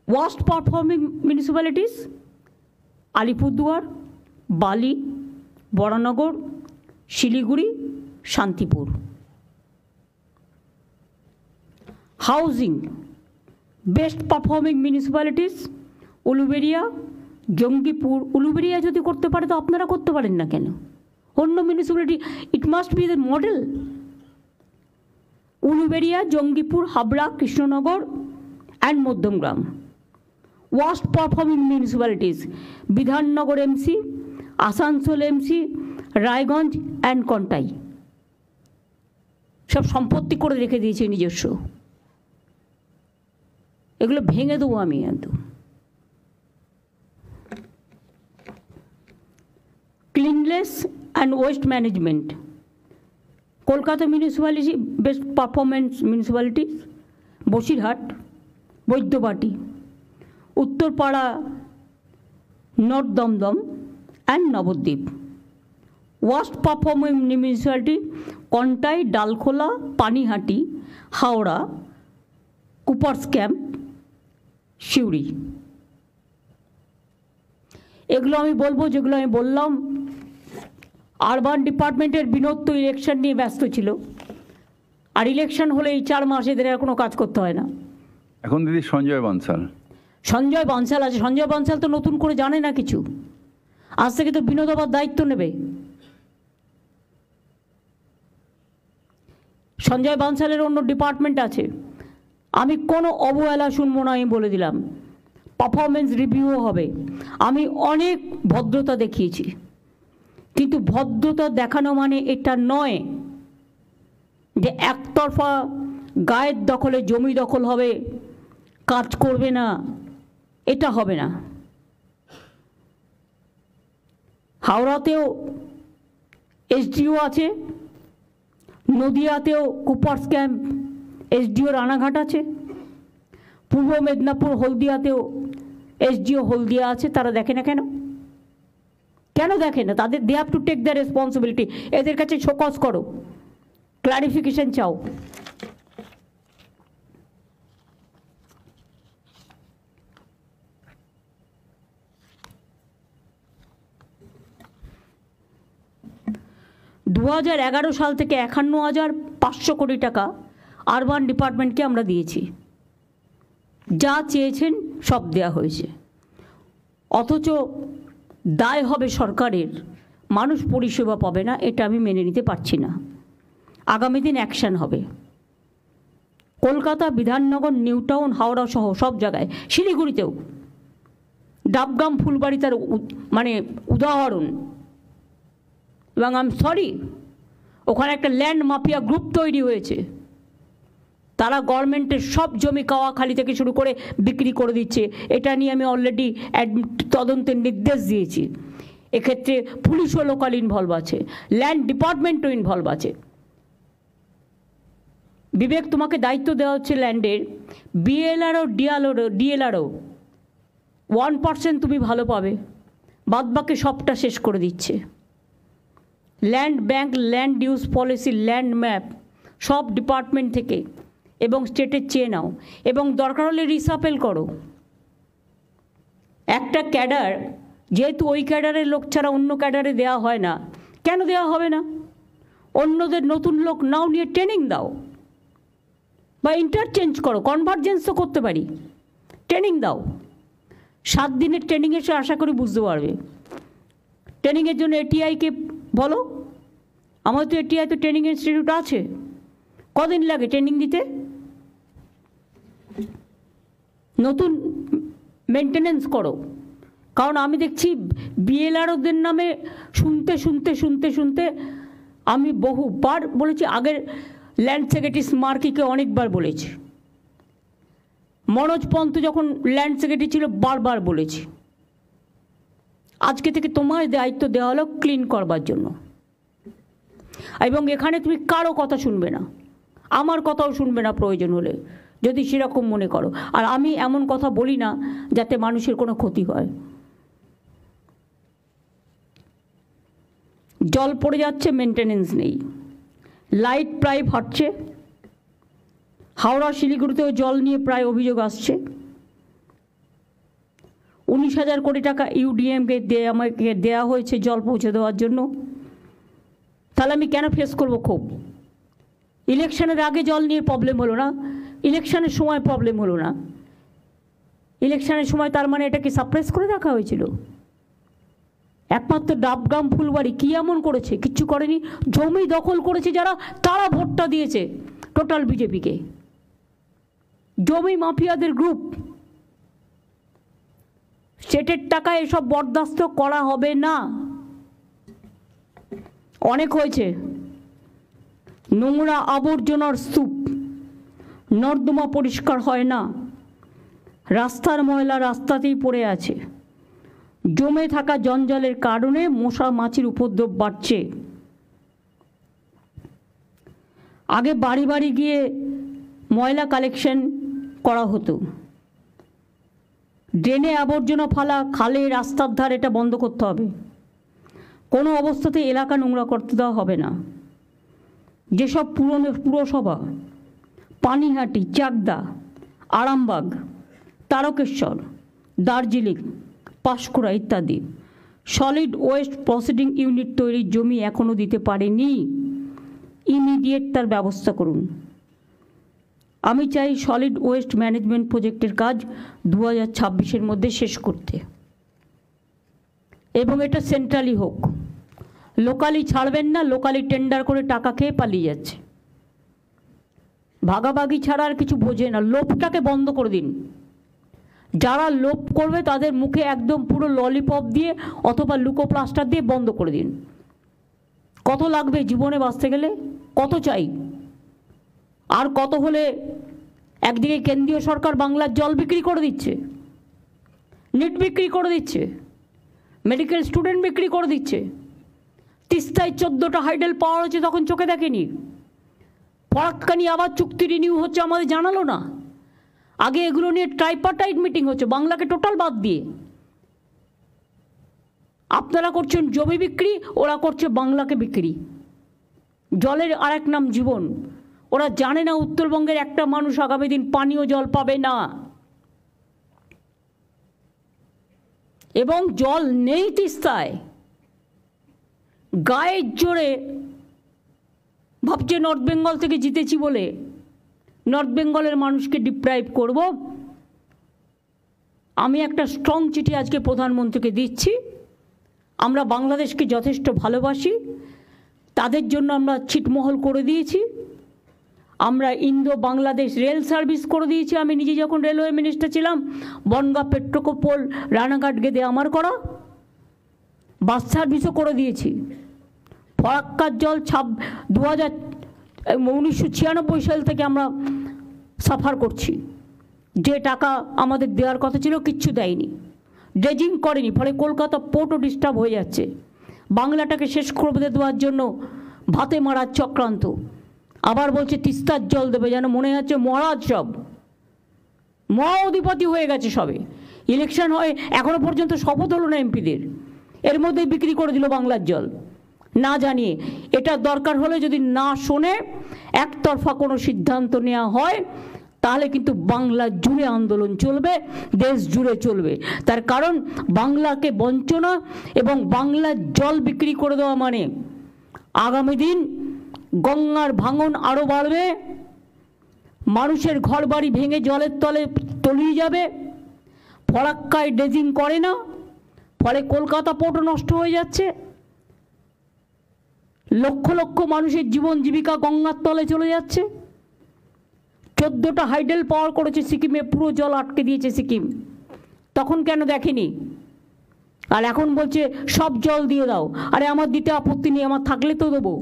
Worst performing municipalities Alipurduar, Bally, Baranagar, Siliguri, Shantipur. Housing best performing municipalities Uluberia, Jangipur. Uluberia যদি করতে পারে তো আপনারা করতে পারেন না কেন? অন্য municipality, it must be the model. Uluberia, Jangipur, Habra, Krishnanagar and Madhyamgram. Worst performing municipalities Bidhannagar MC, Asansol MC, Raiganj and Contai. সব সম্পত্তি করে রেখে দিয়েছে নিজস্ব, এগুলো ভেঙে দেবো আমি একদম। Cleanness and waste management Kolkata municipality best performance municipalities Basirhat, Baidyabati, Uttarpara, north Dum Dum and Nabadwip. Worst performing municipality Contai, Dalkhola, Panihati, Howrah, Coopers Camp, Suri. এগুলো আমি বলবো যেগুলো আমি বললাম। আরবান ডিপার্টমেন্টের বিনোদ তো ইলেকশন নিয়ে ব্যস্ত ছিল, আর ইলেকশন হলে এই 4 মাস এদের আর কোনো কাজ করতে হয় না। এখন দিদি সঞ্জয় বনসাল আছে। সঞ্জয় বনসাল তো নতুন করে জানে না কিছু, আজ থেকে তো বিনোদ আবার দায়িত্ব নেবে। সঞ্জয় বনসালের অন্য ডিপার্টমেন্ট আছে, আমি কোনো অবহেলা শুনবো না, আমি বলে দিলাম। পারফরমেন্স রিভিউও হবে। আমি অনেক ভদ্রতা দেখিয়েছি, কিন্তু ভদ্রতা দেখানো মানে এটা নয় যে একতরফা গায়ের দখলে জমি দখল হবে, কাজ করবে না, এটা হবে না। হাওড়াতেও এসডিও আছে, নদিয়াতেও কুপার্স ক্যাম্প এসডিও রানাঘাট আছে, পূর্ব মেদিনীপুর হলদিয়াতেও এসডিও হলদিয়া আছে। তারা দেখে না কেন? কেন দেখে না? তাদের they have to take the responsibility. এদের কাছে শোকজ করো, ক্লারিফিকেশন চাও। দু 2011 সাল থেকে 51,500 কোটি টাকা আরবান ডিপার্টমেন্টকে আমরা দিয়েছি। যা চেয়েছেন সব দেওয়া হয়েছে, অথচ দায় হবে সরকারের, মানুষ পরিষেবা পাবে না। এটা আমি মেনে নিতে পারছি না। আগামী দিন অ্যাকশন হবে। কলকাতা, বিধাননগর, নিউ টাউন, হাওড়া সহ সব জায়গায়, শিলিগুড়িতেও ডাবগ্রাম, ফুলবাড়ি তার মানে উদাহরণ। এবং আই এম সরি, ওখানে একটা ল্যান্ড মাফিয়া গ্রুপ তৈরি হয়েছে। তারা গভর্নমেন্টের সব জমি কাওয়াখালি থেকে শুরু করে বিক্রি করে দিচ্ছে। এটা নিয়ে আমি অলরেডি তদন্তের নির্দেশ দিয়েছি। এক্ষেত্রে পুলিশও লোকাল ইনভলভ আছে, ল্যান্ড ডিপার্টমেন্টও ইনভলভ আছে। বিবেক, তোমাকে দায়িত্ব দেওয়া হচ্ছে ল্যান্ডের, বিএলআরও ডিএলআরও 1% তুমি ভালো পাবে, বাদবাকি সবটা শেষ করে দিচ্ছে। Land bank, land use policy, land map সব ডিপার্টমেন্ট থেকে এবং স্টেটের চেয়ে নাও, এবং দরকার হলে রিসাপেল করো। একটা ক্যাডার, যেহেতু ওই ক্যাডারের লোক ছাড়া অন্য ক্যাডারে দেওয়া হয় না, কেন দেওয়া হবে না? অন্যদের নতুন লোক নাও, নিয়ে ট্রেনিং দাও বা ইন্টারচেঞ্জ করো, কনভার্জেন্স তো করতে পারি, ট্রেনিং দাও। 7 দিনের ট্রেনিং এসে আশা করি বুঝতে পারবে। ট্রেনিংয়ের জন্য এটিআইকে বলো, আমার তো এটিআই তো ট্রেনিং ইনস্টিটিউট আছে, কদিন লাগে ট্রেনিং দিতে? নতুন মেনটেনেন্স করো। কারণ আমি দেখছি বিএলআরওদের নামে শুনতে আমি বহুবার বলেছি, আগের ল্যান্ড সেক্রেটারি স্মার্কিকে অনেকবার বলেছি, মনোজ পন্ত যখন ল্যান্ড সেক্রেটারি ছিল বারবার বলেছি। আজকে থেকে তোমার দায়িত্ব দেওয়া হলো ক্লিন করবার জন্য, এবং এখানে তুমি কারো কথা শুনবে না, আমার কথাও শুনবে না প্রয়োজন হলে, যদি সেরকম মনে করো। আর আমি এমন কথা বলি না যাতে মানুষের কোনো ক্ষতি হয়। জল পড়ে যাচ্ছে, মেনটেনেন্স নেই, লাইট প্রায় ফাটছে, হাওড়া শিলিগুড়িতেও জল নিয়ে প্রায় অভিযোগ আসছে। 19,000 কোটি টাকা ইউডিএমকে আমাকে দেওয়া হয়েছে জল পৌঁছে দেওয়ার জন্য। তাহলে আমি কেন ফেস করবো ক্ষোভ? ইলেকশনের আগে জল নিয়ে প্রবলেম হলো না, ইলেকশনের সময় প্রবলেম হলো না। ইলেকশনের সময় তার মানে এটাকে সাপ্রেস করে রাখা হয়েছিল? একমাত্র ডাবগ্রাম ফুলবাড়ি কী এমন করেছে? কিচ্ছু করেনি। জমি দখল করেছে যারা, তারা ভোটটা দিয়েছে টোটাল বিজেপিকে। জমি মাফিয়াদের গ্রুপ, স্টেটের টাকায় এসব বরদাস্ত করা হবে না। অনেক হয়েছে। নোংরা আবর্জনার স্তূপ, নর্দমা পরিষ্কার হয় না, রাস্তার ময়লা রাস্তাতেই পড়ে আছে, জমে থাকা জঞ্জালের কারণে মশা মাছির উপদ্রব বাড়ছে। আগে বাড়ি বাড়ি গিয়ে ময়লা কালেকশন করা হতো, ড্রেনে আবর্জনা ফালা, খালে রাস্তার ধার, এটা বন্ধ করতে হবে। কোনো অবস্থাতে এলাকা নোংরা করতে দেওয়া হবে না। যেসব পুরসভা, পানিহাটি, চাকদা, আরামবাগ, তারকেশ্বর, দার্জিলিং, পাঁশকুড়া ইত্যাদি সলিড ওয়েস্ট প্রসেসিং ইউনিট তৈরির জমি এখনও দিতে পারেনি, ইমিডিয়েট তার ব্যবস্থা করুন। আমি চাই সলিড ওয়েস্ট ম্যানেজমেন্ট প্রজেক্টের কাজ 2026-এর মধ্যে শেষ করতে, এবং এটা সেন্ট্রালি হোক। লোকালি ছাড়বেন না, লোকালি টেন্ডার করে টাকা খেয়ে পালিয়ে যাচ্ছে। ভাগাভাগি ছাড়া আর কিছু বোঝে না। লোভটাকে বন্ধ করে দিন। যারা লোভ করবে তাদের মুখে একদম পুরো ললিপপ দিয়ে অথবা লুকোপ্লাস্টার দিয়ে বন্ধ করে দিন। কত লাগবে জীবনে বাঁচতে গেলে? কত চাই? আর কত হলে একদিকে কেন্দ্রীয় সরকার বাংলার জল বিক্রি করে দিচ্ছে, নিট বিক্রি করে দিচ্ছে, মেডিকেল স্টুডেন্ট বিক্রি করে দিচ্ছে। তিস্তায় 14টা হাইডেল পাওয়ার হচ্ছে, তখন চোখে দেখেনি। ফরাক্কানি আবার চুক্তি রিনিউ হচ্ছে, আমাদের জানালো না। আগে এগুলো নিয়ে ট্রাইপার্টাইট মিটিং হচ্ছে, বাংলাকে টোটাল বাদ দিয়ে। আপনারা করছেন জমি বিক্রি, ওরা করছে বাংলাকে বিক্রি। জলের আরেক নাম জীবন। ওরা জানে না উত্তরবঙ্গের একটা মানুষ আগামী দিন পানীয় জল পাবে না, এবং জল নেই তিস্তায়। গায়ের জোরে ভাবছে নর্থ বেঙ্গল থেকে জিতেছি বলে নর্থ বেঙ্গলের মানুষকে ডিপ্রাইভ করব। আমি একটা স্ট্রং চিঠি আজকে প্রধানমন্ত্রীকে দিচ্ছি। আমরা বাংলাদেশকে যথেষ্ট ভালোবাসি, তাদের জন্য আমরা ছিটমহল করে দিয়েছি। আমরা ইন্দো বাংলাদেশ রেল সার্ভিস করে দিয়েছি। আমি নিজে যখন রেলওয়ে মিনিস্টার ছিলাম, বনগাঁ, পেট্রোকোপল, রানাঘাট গেদে আমার করা। বাস সার্ভিসও করে দিয়েছি। ফরাক্কার জল 1996 সাল থেকে আমরা সাফার করছি। যে টাকা আমাদের দেওয়ার কথা ছিল কিচ্ছু দেয়নি, ড্রেজিং করেনি, ফলে কলকাতা পোর্টও ডিস্টার্ব হয়ে যাচ্ছে। বাংলাটাকে শেষ করে দেওয়ার জন্য ভাতে মারার চক্রান্ত। আবার বলছে তিস্তার জল দেবে, যেন মনে হচ্ছে মহারাজ সব মহা অধিপতি হয়ে গেছে সবে। ইলেকশন হয় এখনো পর্যন্ত শপথ হলো না এমপিদের, এর মধ্যেই বিক্রি করে দিল বাংলার জল না জানিয়ে। এটা দরকার হলে যদি না শোনে একতরফা কোনো সিদ্ধান্ত নেওয়া হয়, তাহলে কিন্তু বাংলা জুড়ে আন্দোলন চলবে, দেশ জুড়ে চলবে। তার কারণ বাংলাকে বঞ্চনা এবং বাংলার জল বিক্রি করে দেওয়া মানে আগামী দিন গঙ্গার ভাঙন আরও বাড়বে, মানুষের ঘর বাড়ি ভেঙে জলের তলে তলিয়ে যাবে। ফরাক্কায় ড্রেজিং করে না, ফলে কলকাতা পোর্টও নষ্ট হয়ে যাচ্ছে। লক্ষ লক্ষ মানুষের জীবন জীবিকা গঙ্গার তলে চলে যাচ্ছে। 14টা হাইডেল পাওয়ার করেছে সিকিমে, পুরো জল আটকে দিয়েছে সিকিম। তখন কেন দেখেনি? আর এখন বলছে সব জল দিয়ে দাও। আরে আমার দিতে আপত্তি নেই, আমার থাকলে তো দেবো।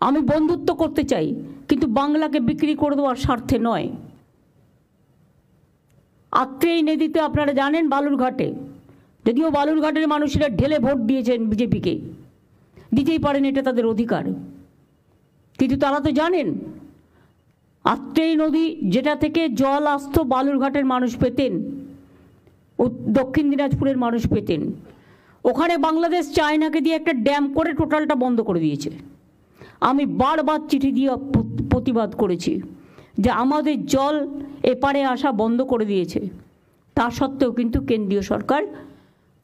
আমি বন্ধুত্ব করতে চাই, কিন্তু বাংলাকে বিক্রি করে দেওয়ার স্বার্থে নয়। আত্রেই নদীতে আপনারা জানেন বালুরঘাটে, যদিও বালুরঘাটের মানুষেরা ঢেলে ভোট দিয়েছেন বিজেপিকে, দিতেই পারেন, এটা তাদের অধিকার, কিন্তু তারা তো জানেন আত্রেই নদী যেটা থেকে জল আসতো বালুরঘাটের মানুষ পেতেন, দক্ষিণ দিনাজপুরের মানুষ পেতেন। ওখানে বাংলাদেশ চায়নাকে দিয়ে একটা ড্যাম করে টোটালটা বন্ধ করে দিয়েছে। আমি বারবার চিঠি দিয়ে প্রতিবাদ করেছি যে আমাদের জল এপারে আসা বন্ধ করে দিয়েছে। তা সত্ত্বেও কিন্তু কেন্দ্রীয় সরকার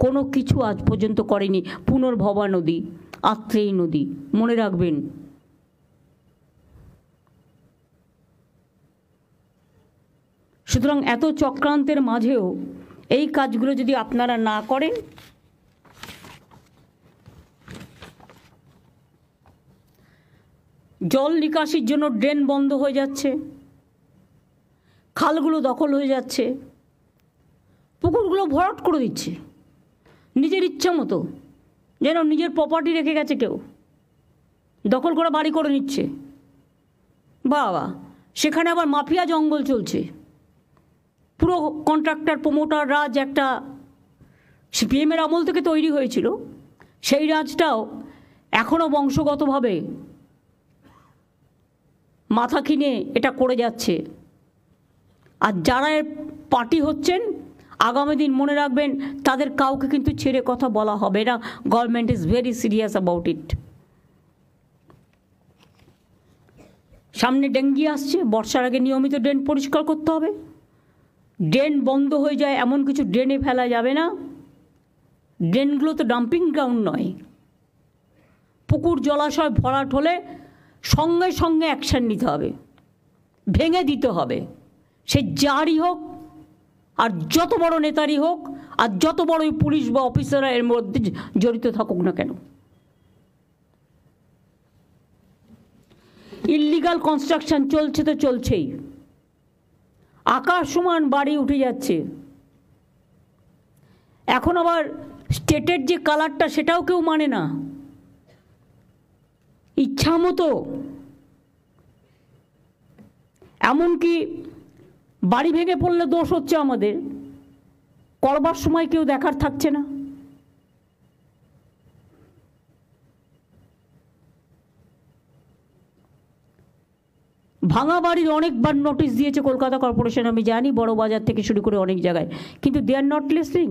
কোনো কিছু আজ পর্যন্ত করেনি। পুনর্ভবা নদী, আত্রেই নদী, মনে রাখবেন। সুতরাং এত চক্রান্তের মাঝেও এই কাজগুলো যদি আপনারা না করেন, জল নিকাশির জন্য ড্রেন বন্ধ হয়ে যাচ্ছে, খালগুলো দখল হয়ে যাচ্ছে, পুকুরগুলো ভরাট করে দিচ্ছে নিজের ইচ্ছা মতো, যেন নিজের প্রপার্টি রেখে গেছে কেউ, দখল করে বাড়ি করে নিচ্ছে। বাবা, সেখানে আবার মাফিয়া জঙ্গল চলছে। পুরো কন্ট্রাক্টর প্রমোটার রাজ একটা সিপিএমের আমল থেকে তৈরি হয়েছিল, সেই রাজটাও এখনও বংশগতভাবে মাথা কিনে এটা করে যাচ্ছে। আর যারা এর পার্টি হচ্ছেন, আগামী দিন মনে রাখবেন তাদের কাউকে কিন্তু ছেড়ে কথা বলা হবে না। Government is very serious about it. সামনে ডেঙ্গি আসছে, বর্ষার আগে নিয়মিত ড্রেন পরিষ্কার করতে হবে। ড্রেন বন্ধ হয়ে যায় এমন কিছু ড্রেনে ফেলা যাবে না। ড্রেনগুলো তো ডাম্পিং গ্রাউন্ড নয়। পুকুর জলাশয় ভরাট হলে সঙ্গে সঙ্গে অ্যাকশান নিতে হবে, ভেঙে দিতে হবে। সে যারই হোক, আর যত বড় নেতারই হোক, আর যত বড়ই পুলিশ বা অফিসাররা এর মধ্যে জড়িত থাকুক না কেন। ইল্লিগাল কনস্ট্রাকশন চলছে তো চলছেই, আকাশ সমান বাড়ি উঠে যাচ্ছে। এখন আবার স্টেটের যে কালারটা সেটাও কেউ মানে না, ইচ্ছা মতো। এমনকি বাড়ি ভেঙে পড়লে দোষ হচ্ছে আমাদের, করবার সময় কেউ দেখার থাকছে না। ভাঙা বাড়ির অনেকবার নোটিশ দিয়েছে কলকাতা কর্পোরেশন, আমি জানি, বড় বাজার থেকে শুরু করে অনেক জায়গায়, কিন্তু দে আর নট লিসনিং।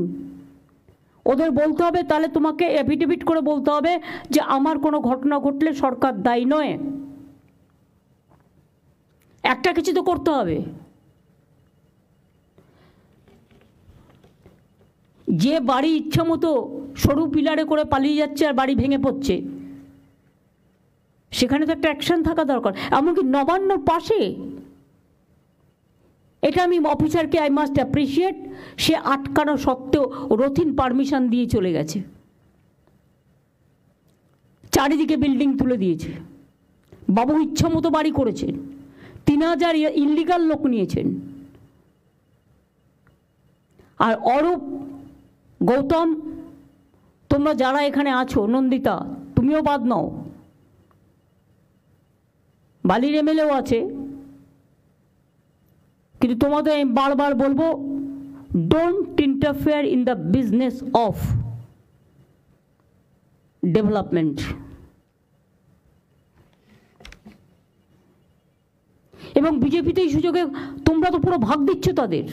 ওদের বলতে হবে, তাহলে তোমাকে এফিডেভিট করে বলতে হবে যে আমার কোনো ঘটনা ঘটলে সরকার দায়ী নয়। একটা কিছু তো করতে হবে। যে বাড়ি ইচ্ছা মতো সরু পিলারে করে পালিয়ে যাচ্ছে আর বাড়ি ভেঙে পড়ছে, সেখানে তো একটা অ্যাকশন থাকা দরকার। এমনকি নবান্নর পাশে, এটা আমি অফিসারকে আই মাস্ট অ্যাপ্রিসিয়েট, সে আটকানো সত্ত্বেও রথিন পারমিশন দিয়ে চলে গেছে, চারিদিকে বিল্ডিং তুলে দিয়েছে। বাবু ইচ্ছা মতো বাড়ি করেছেন, 3000 ইল্লিগাল লোক নিয়েছেন। আর অরূপ, গৌতম, তোমরা যারা এখানে আছো, নন্দিতা তুমিও বাদ নাও, বালির এমএলএও আছে, কিন্তু তোমাদের আমি বারবার বলবো, don't interfere in the business of development. এবং বিজেপিতে এই সুযোগে তোমরা তো পুরো ভাগ দিচ্ছ তাদের,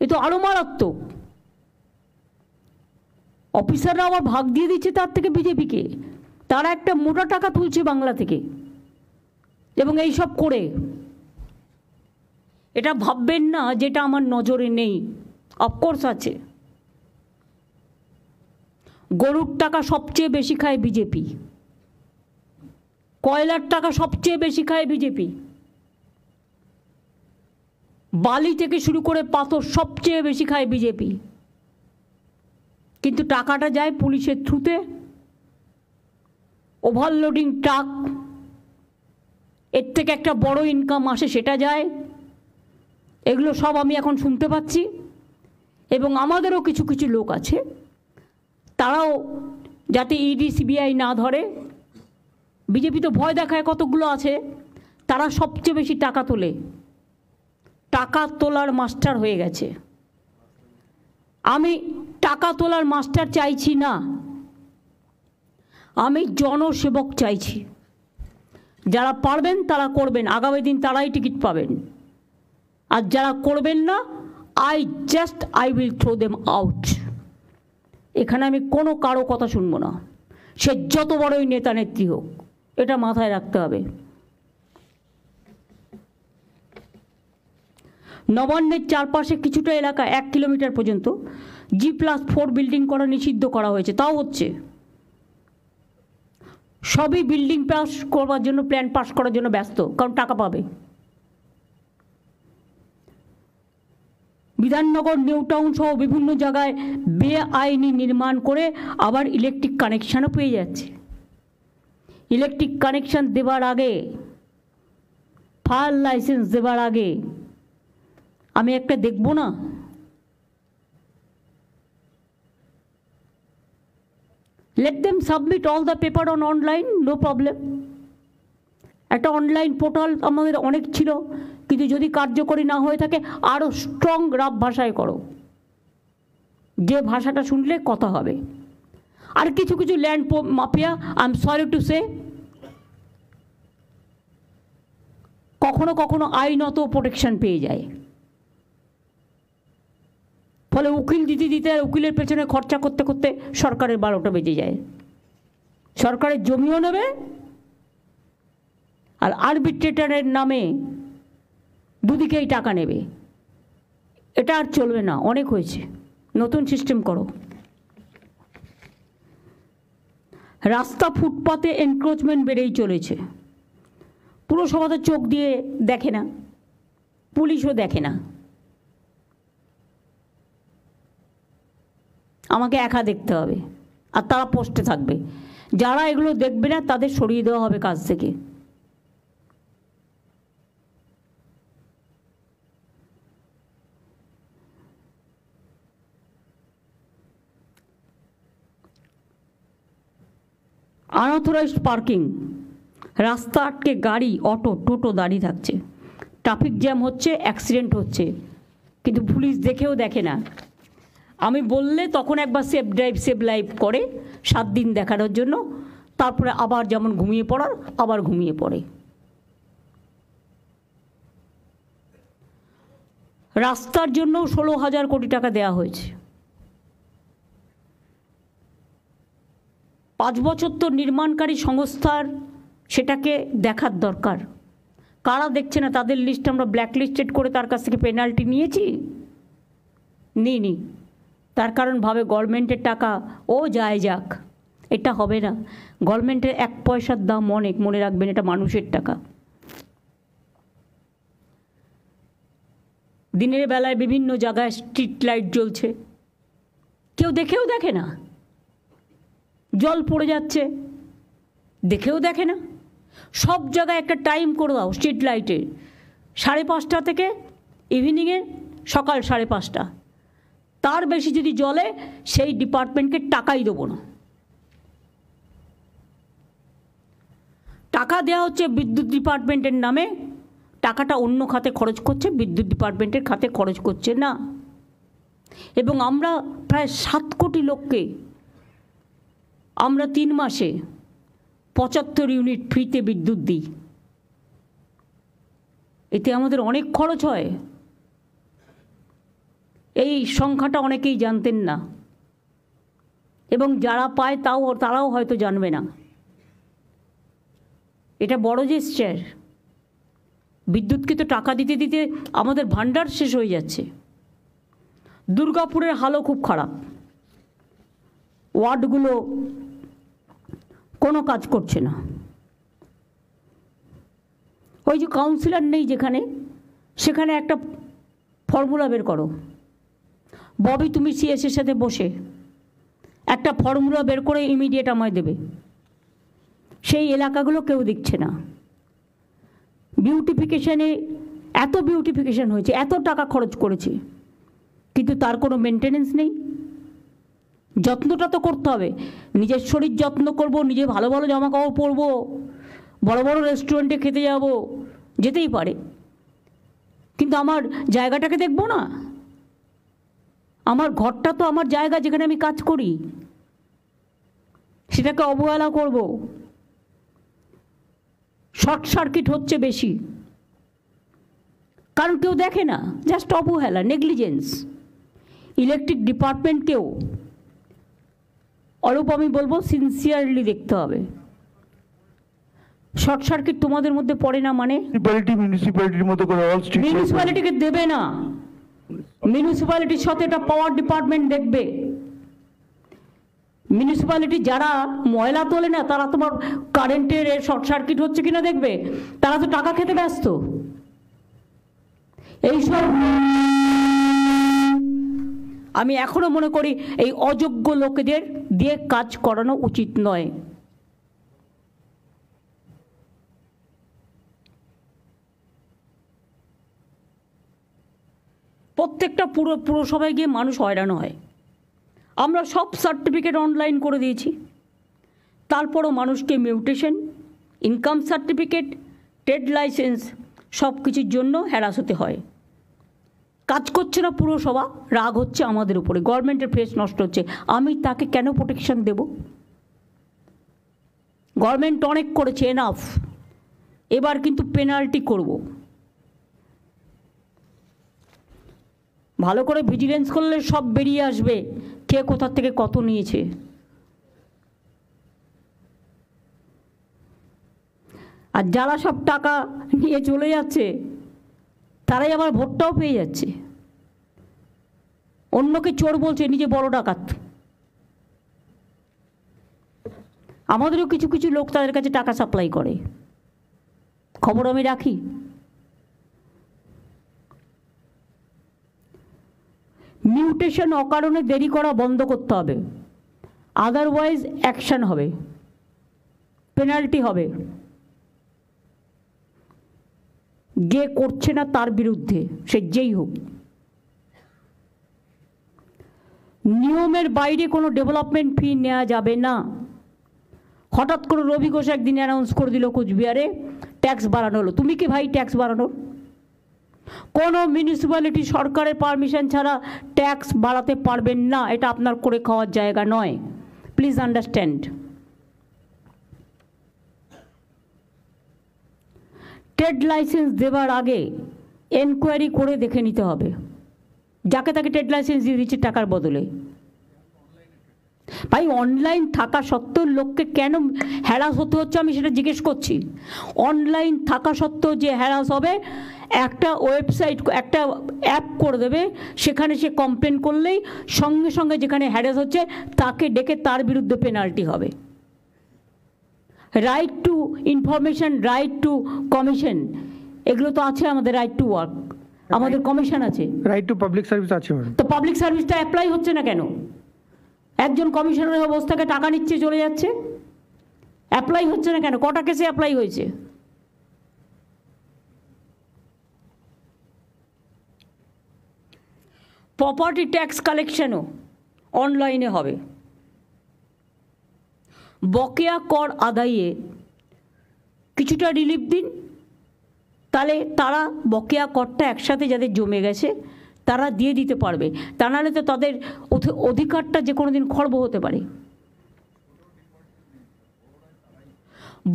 এ তো আরো মারাত্মক। অফিসাররা আবার ভাগ দিয়ে দিচ্ছে তার থেকে বিজেপিকে, তারা একটা মোটা টাকা তুলছে বাংলা থেকে। এবং এই সব করে এটা ভাববেন না যেটা আমার নজরে নেই, অফকোর্স আছে। গরুর টাকা সবচেয়ে বেশি খায় বিজেপি, কয়লার টাকা সবচেয়ে বেশি খায় বিজেপি, বালি থেকে শুরু করে পাথর সবচেয়ে বেশি খায় বিজেপি, কিন্তু টাকাটা যায় পুলিশের থ্রুতে, ওভারলোডিং ট্রাক, এর থেকে একটা বড় ইনকাম আসে সেটা যায়। এগুলো সব আমি এখন শুনতে পাচ্ছি, এবং আমাদেরও কিছু কিছু লোক আছে তারাও যাতে ইডি সিবিআই না ধরে, বিজেপি তো ভয় দেখায় কতগুলো আছে, তারা সবচেয়ে বেশি টাকা তোলে, টাকা তোলার মাস্টার হয়ে গেছে। আমি টাকা তোলার মাস্টার চাইছি না, আমি জনসেবক চাইছি। যারা পারবেন তারা করবেন, আগামী দিন তারাই টিকিট পাবেন, আর যারা করবেন না I will throw them out. এখানে আমি কোনো কারো কথা শুনবো না, সে যত বড়ই নেতা নেত্রী হোক, এটা মাথায় রাখতে হবে। নবান্নের চারপাশে কিছুটা এলাকা 1 কিলোমিটার পর্যন্ত G+4 বিল্ডিং করা নিষিদ্ধ করা হয়েছে, তাও হচ্ছে। সবই বিল্ডিং পাস করবার জন্য, প্ল্যান পাস করার জন্য ব্যস্ত, কারণ টাকা পাবে। বিধাননগর, নিউ টাউন সহ বিভিন্ন জায়গায় বেআইনি নির্মাণ করে আবার ইলেকট্রিক কানেকশানও পেয়ে যাচ্ছে। ইলেকট্রিক কানেকশান দেবার আগে, ফায়ার লাইসেন্স দেবার আগে আমি একটা দেখব না? Let them submit all the paper on online, no problem. একটা অনলাইন পোর্টাল আমাদের অনেক ছিল, কিন্তু যদি কার্যকরী না হয়ে থাকে আরও স্ট্রং রাফ ভাষায় করো, যে ভাষাটা শুনলে কথা হবে। আর কিছু কিছু land mafia, I am sorry to say, কখনো কখনো আইনত প্রোটেকশন পেয়ে যায়, ফলে উকিল দিতে দিতে আর উকিলের পেছনে খরচা করতে করতে সরকারের 12টা বেজে যায়। সরকারের জমিও নেবে, আর আরবিট্রেটরের নামে দুদিকেই টাকা নেবে। এটা আর চলবে না, অনেক হয়েছে, নতুন সিস্টেম করো। রাস্তা ফুটপাতে এনক্রোচমেন্ট বেড়েই চলেছে। পুরসভা তো চোখ দিয়ে দেখে না, পুলিশও দেখে না, আমাকে একা দেখতে হবে, আর তারা পোস্টে থাকবে। যারা এগুলো দেখবে না তাদের সরিয়ে দেওয়া হবে কাজ থেকে। আনঅথরাইজড পার্কিং, রাস্তা আটকে গাড়ি, অটো, টোটো দাঁড়িয়ে থাকছে, ট্রাফিক জ্যাম হচ্ছে, অ্যাক্সিডেন্ট হচ্ছে, কিন্তু পুলিশ দেখেও দেখে না। আমি বললে তখন একবার সেফ ড্রাইভ সেভ লাইভ করে 7 দিন দেখানোর জন্য, তারপরে আবার যেমন ঘুমিয়ে পড়ার আবার ঘুমিয়ে পড়ে। রাস্তার জন্য 16,000 কোটি টাকা দেওয়া হয়েছে। 5 বছর তো নির্মাণকারী সংস্থার সেটাকে দেখার দরকার। কারা দেখছে না? তাদের লিস্ট আমরা ব্ল্যাক লিস্টেড করে তার কাছ থেকে পেনাল্টি নিয়েছি? নিইনি। তার কারণ ভাবে গভর্নমেন্টের টাকা ও যায় যাক, এটা হবে না। গভর্নমেন্টের 1 পয়সার দাম অনেক, মনে রাখবেন, এটা মানুষের টাকা। দিনের বেলায় বিভিন্ন জায়গায় স্ট্রিট লাইট জ্বলছে, কেউ দেখেও দেখে না। জল পড়ে যাচ্ছে, দেখেও দেখে না। সব জায়গায় একটা টাইম করে দাও স্ট্রিট লাইটের, 5:30 থেকে ইভিনিংয়ে সকাল 5:30। তার বেশি যদি জ্বলে সেই ডিপার্টমেন্টকে টাকাই দেবো না। টাকা দেওয়া হচ্ছে বিদ্যুৎ ডিপার্টমেন্টের নামে, টাকাটা অন্য খাতে খরচ করছে, বিদ্যুৎ ডিপার্টমেন্টের খাতে খরচ করছে না। এবং আমরা প্রায় 7 কোটি লোককে আমরা 3 মাসে 75 ইউনিট ফ্রিতে বিদ্যুৎ দিই। এতে আমাদের অনেক খরচ হয়। এই সংখ্যাটা অনেকেই জানতেন না, এবং যারা পায় তারাও হয়তো জানবে না। এটা বড় জেস্চার। বিদ্যুৎকে তো টাকা দিতে দিতে আমাদের ভান্ডার শেষ হয়ে যাচ্ছে। দুর্গাপুরের হালও খুব খারাপ, ওয়ার্ডগুলো কোনো কাজ করছে না। ওই যে কাউন্সিলর নেই যেখানে, সেখানে একটা ফর্মুলা বের করো। ববি, তুমি সিএসের সাথে বসে একটা ফর্মুলা বের করে ইমিডিয়েট আমায় দেবে। সেই এলাকাগুলো কেউ দেখছে না। বিউটিফিকেশানে এত বিউটিফিকেশান হয়েছে, এত টাকা খরচ করেছে, কিন্তু তার কোনো মেনটেনেন্স নেই। যত্নটা তো করতে হবে। নিজের শরীর যত্ন করব, নিজে ভালো ভালো জামা কাপড় পরবো, বড় বড় রেস্টুরেন্টে খেতে যাব, যেতেই পারে, কিন্তু আমার জায়গাটাকে দেখবো না। আমার ঘরটা তো আমার জায়গা, যেখানে আমি কাজ করি, সেটাকে অবহেলা করব। শর্ট সার্কিট হচ্ছে বেশি, কারণ কেউ দেখে না, জাস্ট অবহেলা, নেগলিজেন্স। ইলেকট্রিক ডিপার্টমেন্টকেও অল্প আমি বলবো সিনসিয়ারলি দেখতে হবে। শর্ট সার্কিট তোমাদের মধ্যে পড়ে না মানে? মিউনিসিপ্যালিটির মতো করে অল স্ট্রিট মিউনিসিপ্যালিটিকে দেবে না, মিউনিসিপ্যালিটির সাথে এটা পাওয়ার ডিপার্টমেন্ট দেখবে। মিউনিসিপ্যালিটি যারা ময়লা তোলে না, তারা তোমার কারেন্টের শর্ট সার্কিট হচ্ছে কিনা দেখবে। তারা তো টাকা খেতে ব্যস্ত। এইসব আমি এখনো মনে করি এই অযোগ্য লোকেদের দিয়ে কাজ করানো উচিত নয়। প্রত্যেকটা পুরসভায় গিয়ে মানুষ হয়রান হয়। আমরা সব সার্টিফিকেট অনলাইন করে দিয়েছি, তারপরও মানুষকে mutation, income certificate, trade licence সব কিছুর জন্য হ্যারাস হতে হয়। কাজ করছে না পুরসভা, রাগ হচ্ছে আমাদের উপরে, গভর্নমেন্টের ফেস নষ্ট হচ্ছে। আমি তাকে কেন প্রোটেকশন দেব? গভর্নমেন্ট অনেক করেছে, এনাফ। এবার কিন্তু পেনাল্টি করব। ভালো করে ভিজিলেন্স করলে সব বেরিয়ে আসবে, কে কোথা থেকে কত নিয়েছে। আর যারা সব টাকা নিয়ে চলে যাচ্ছে, তারাই আবার ভোটটাও পেয়ে যাচ্ছে। অন্যকে চোর বলছে, নিজে বড় ডাকাত। আমাদেরও কিছু কিছু লোক তাদের কাছে টাকা সাপ্লাই করে, খবর আমি রাখি। মিউটেশন অকারণে দেরি করা বন্ধ করতে হবে, আদারওয়াইজ অ্যাকশন হবে, পেনাল্টি হবে। যে করছে না তার বিরুদ্ধে, সে যেই হোক। নিয়মের বাইরে কোনো ডেভেলপমেন্ট ফি নেওয়া যাবে না। হঠাৎ করে রবি ঘোষ একদিন অ্যানাউন্স করে দিল কোচবিহারে ট্যাক্স বাড়ানো হলো। তুমি কি ভাই ট্যাক্স বাড়ানোর? কোনো মিউনিসিপ্যালিটি সরকারের পারমিশন ছাড়া ট্যাক্স বাড়াতে পারবেন না, এটা আপনার করে খাওয়ার জায়গা নয়। Please understand. ট্রেড লাইসেন্স দেওয়ার আগে এনকোয়ারি করে দেখে নিতে হবে, যাকে তাকে ট্রেড লাইসেন্স দিয়ে দিচ্ছে টাকার বদলে। ভাই, অনলাইন থাকা সত্ত্বেও লোককে কেন হ্যারাস হতে হচ্ছে আমি সেটা জিজ্ঞেস করছি। অনলাইন থাকা সত্ত্বেও যে হ্যারাস হবে, একটা ওয়েবসাইট, একটা অ্যাপ করে দেবে, সেখানে সে কমপ্লেন করলেই সঙ্গে সঙ্গে যেখানে হ্যারাস হচ্ছে তাকে ডেকে তার বিরুদ্ধে পেনাল্টি হবে। Right two information, right two commission, এগুলো তো আছে আমাদের। রাইট টু ওয়ার্ক, আমাদের কমিশন আছে। রাইট টু পাবলিক সার্ভিস আছে। তো পাবলিক সার্ভিসটা অ্যাপ্লাই হচ্ছে না কেন? একজন কমিশনারের অবস্থাকে টাকা নিচ্ছে, চলে যাচ্ছে, অ্যাপ্লাই হচ্ছে না কেন? কটা কেসে অ্যাপ্লাই হয়েছে? প্রপার্টি ট্যাক্স কালেকশনও অনলাইনে হবে। বকেয়া কর আদায়ে কিছুটা রিলিফ দিন, তাহলে তারা বকেয়া করটা একসাথে যাদের জমে গেছে তারা দিয়ে দিতে পারবে। তা নাহলে তো তাদের অধিকারটা যে কোনো দিন খর্ব হতে পারে।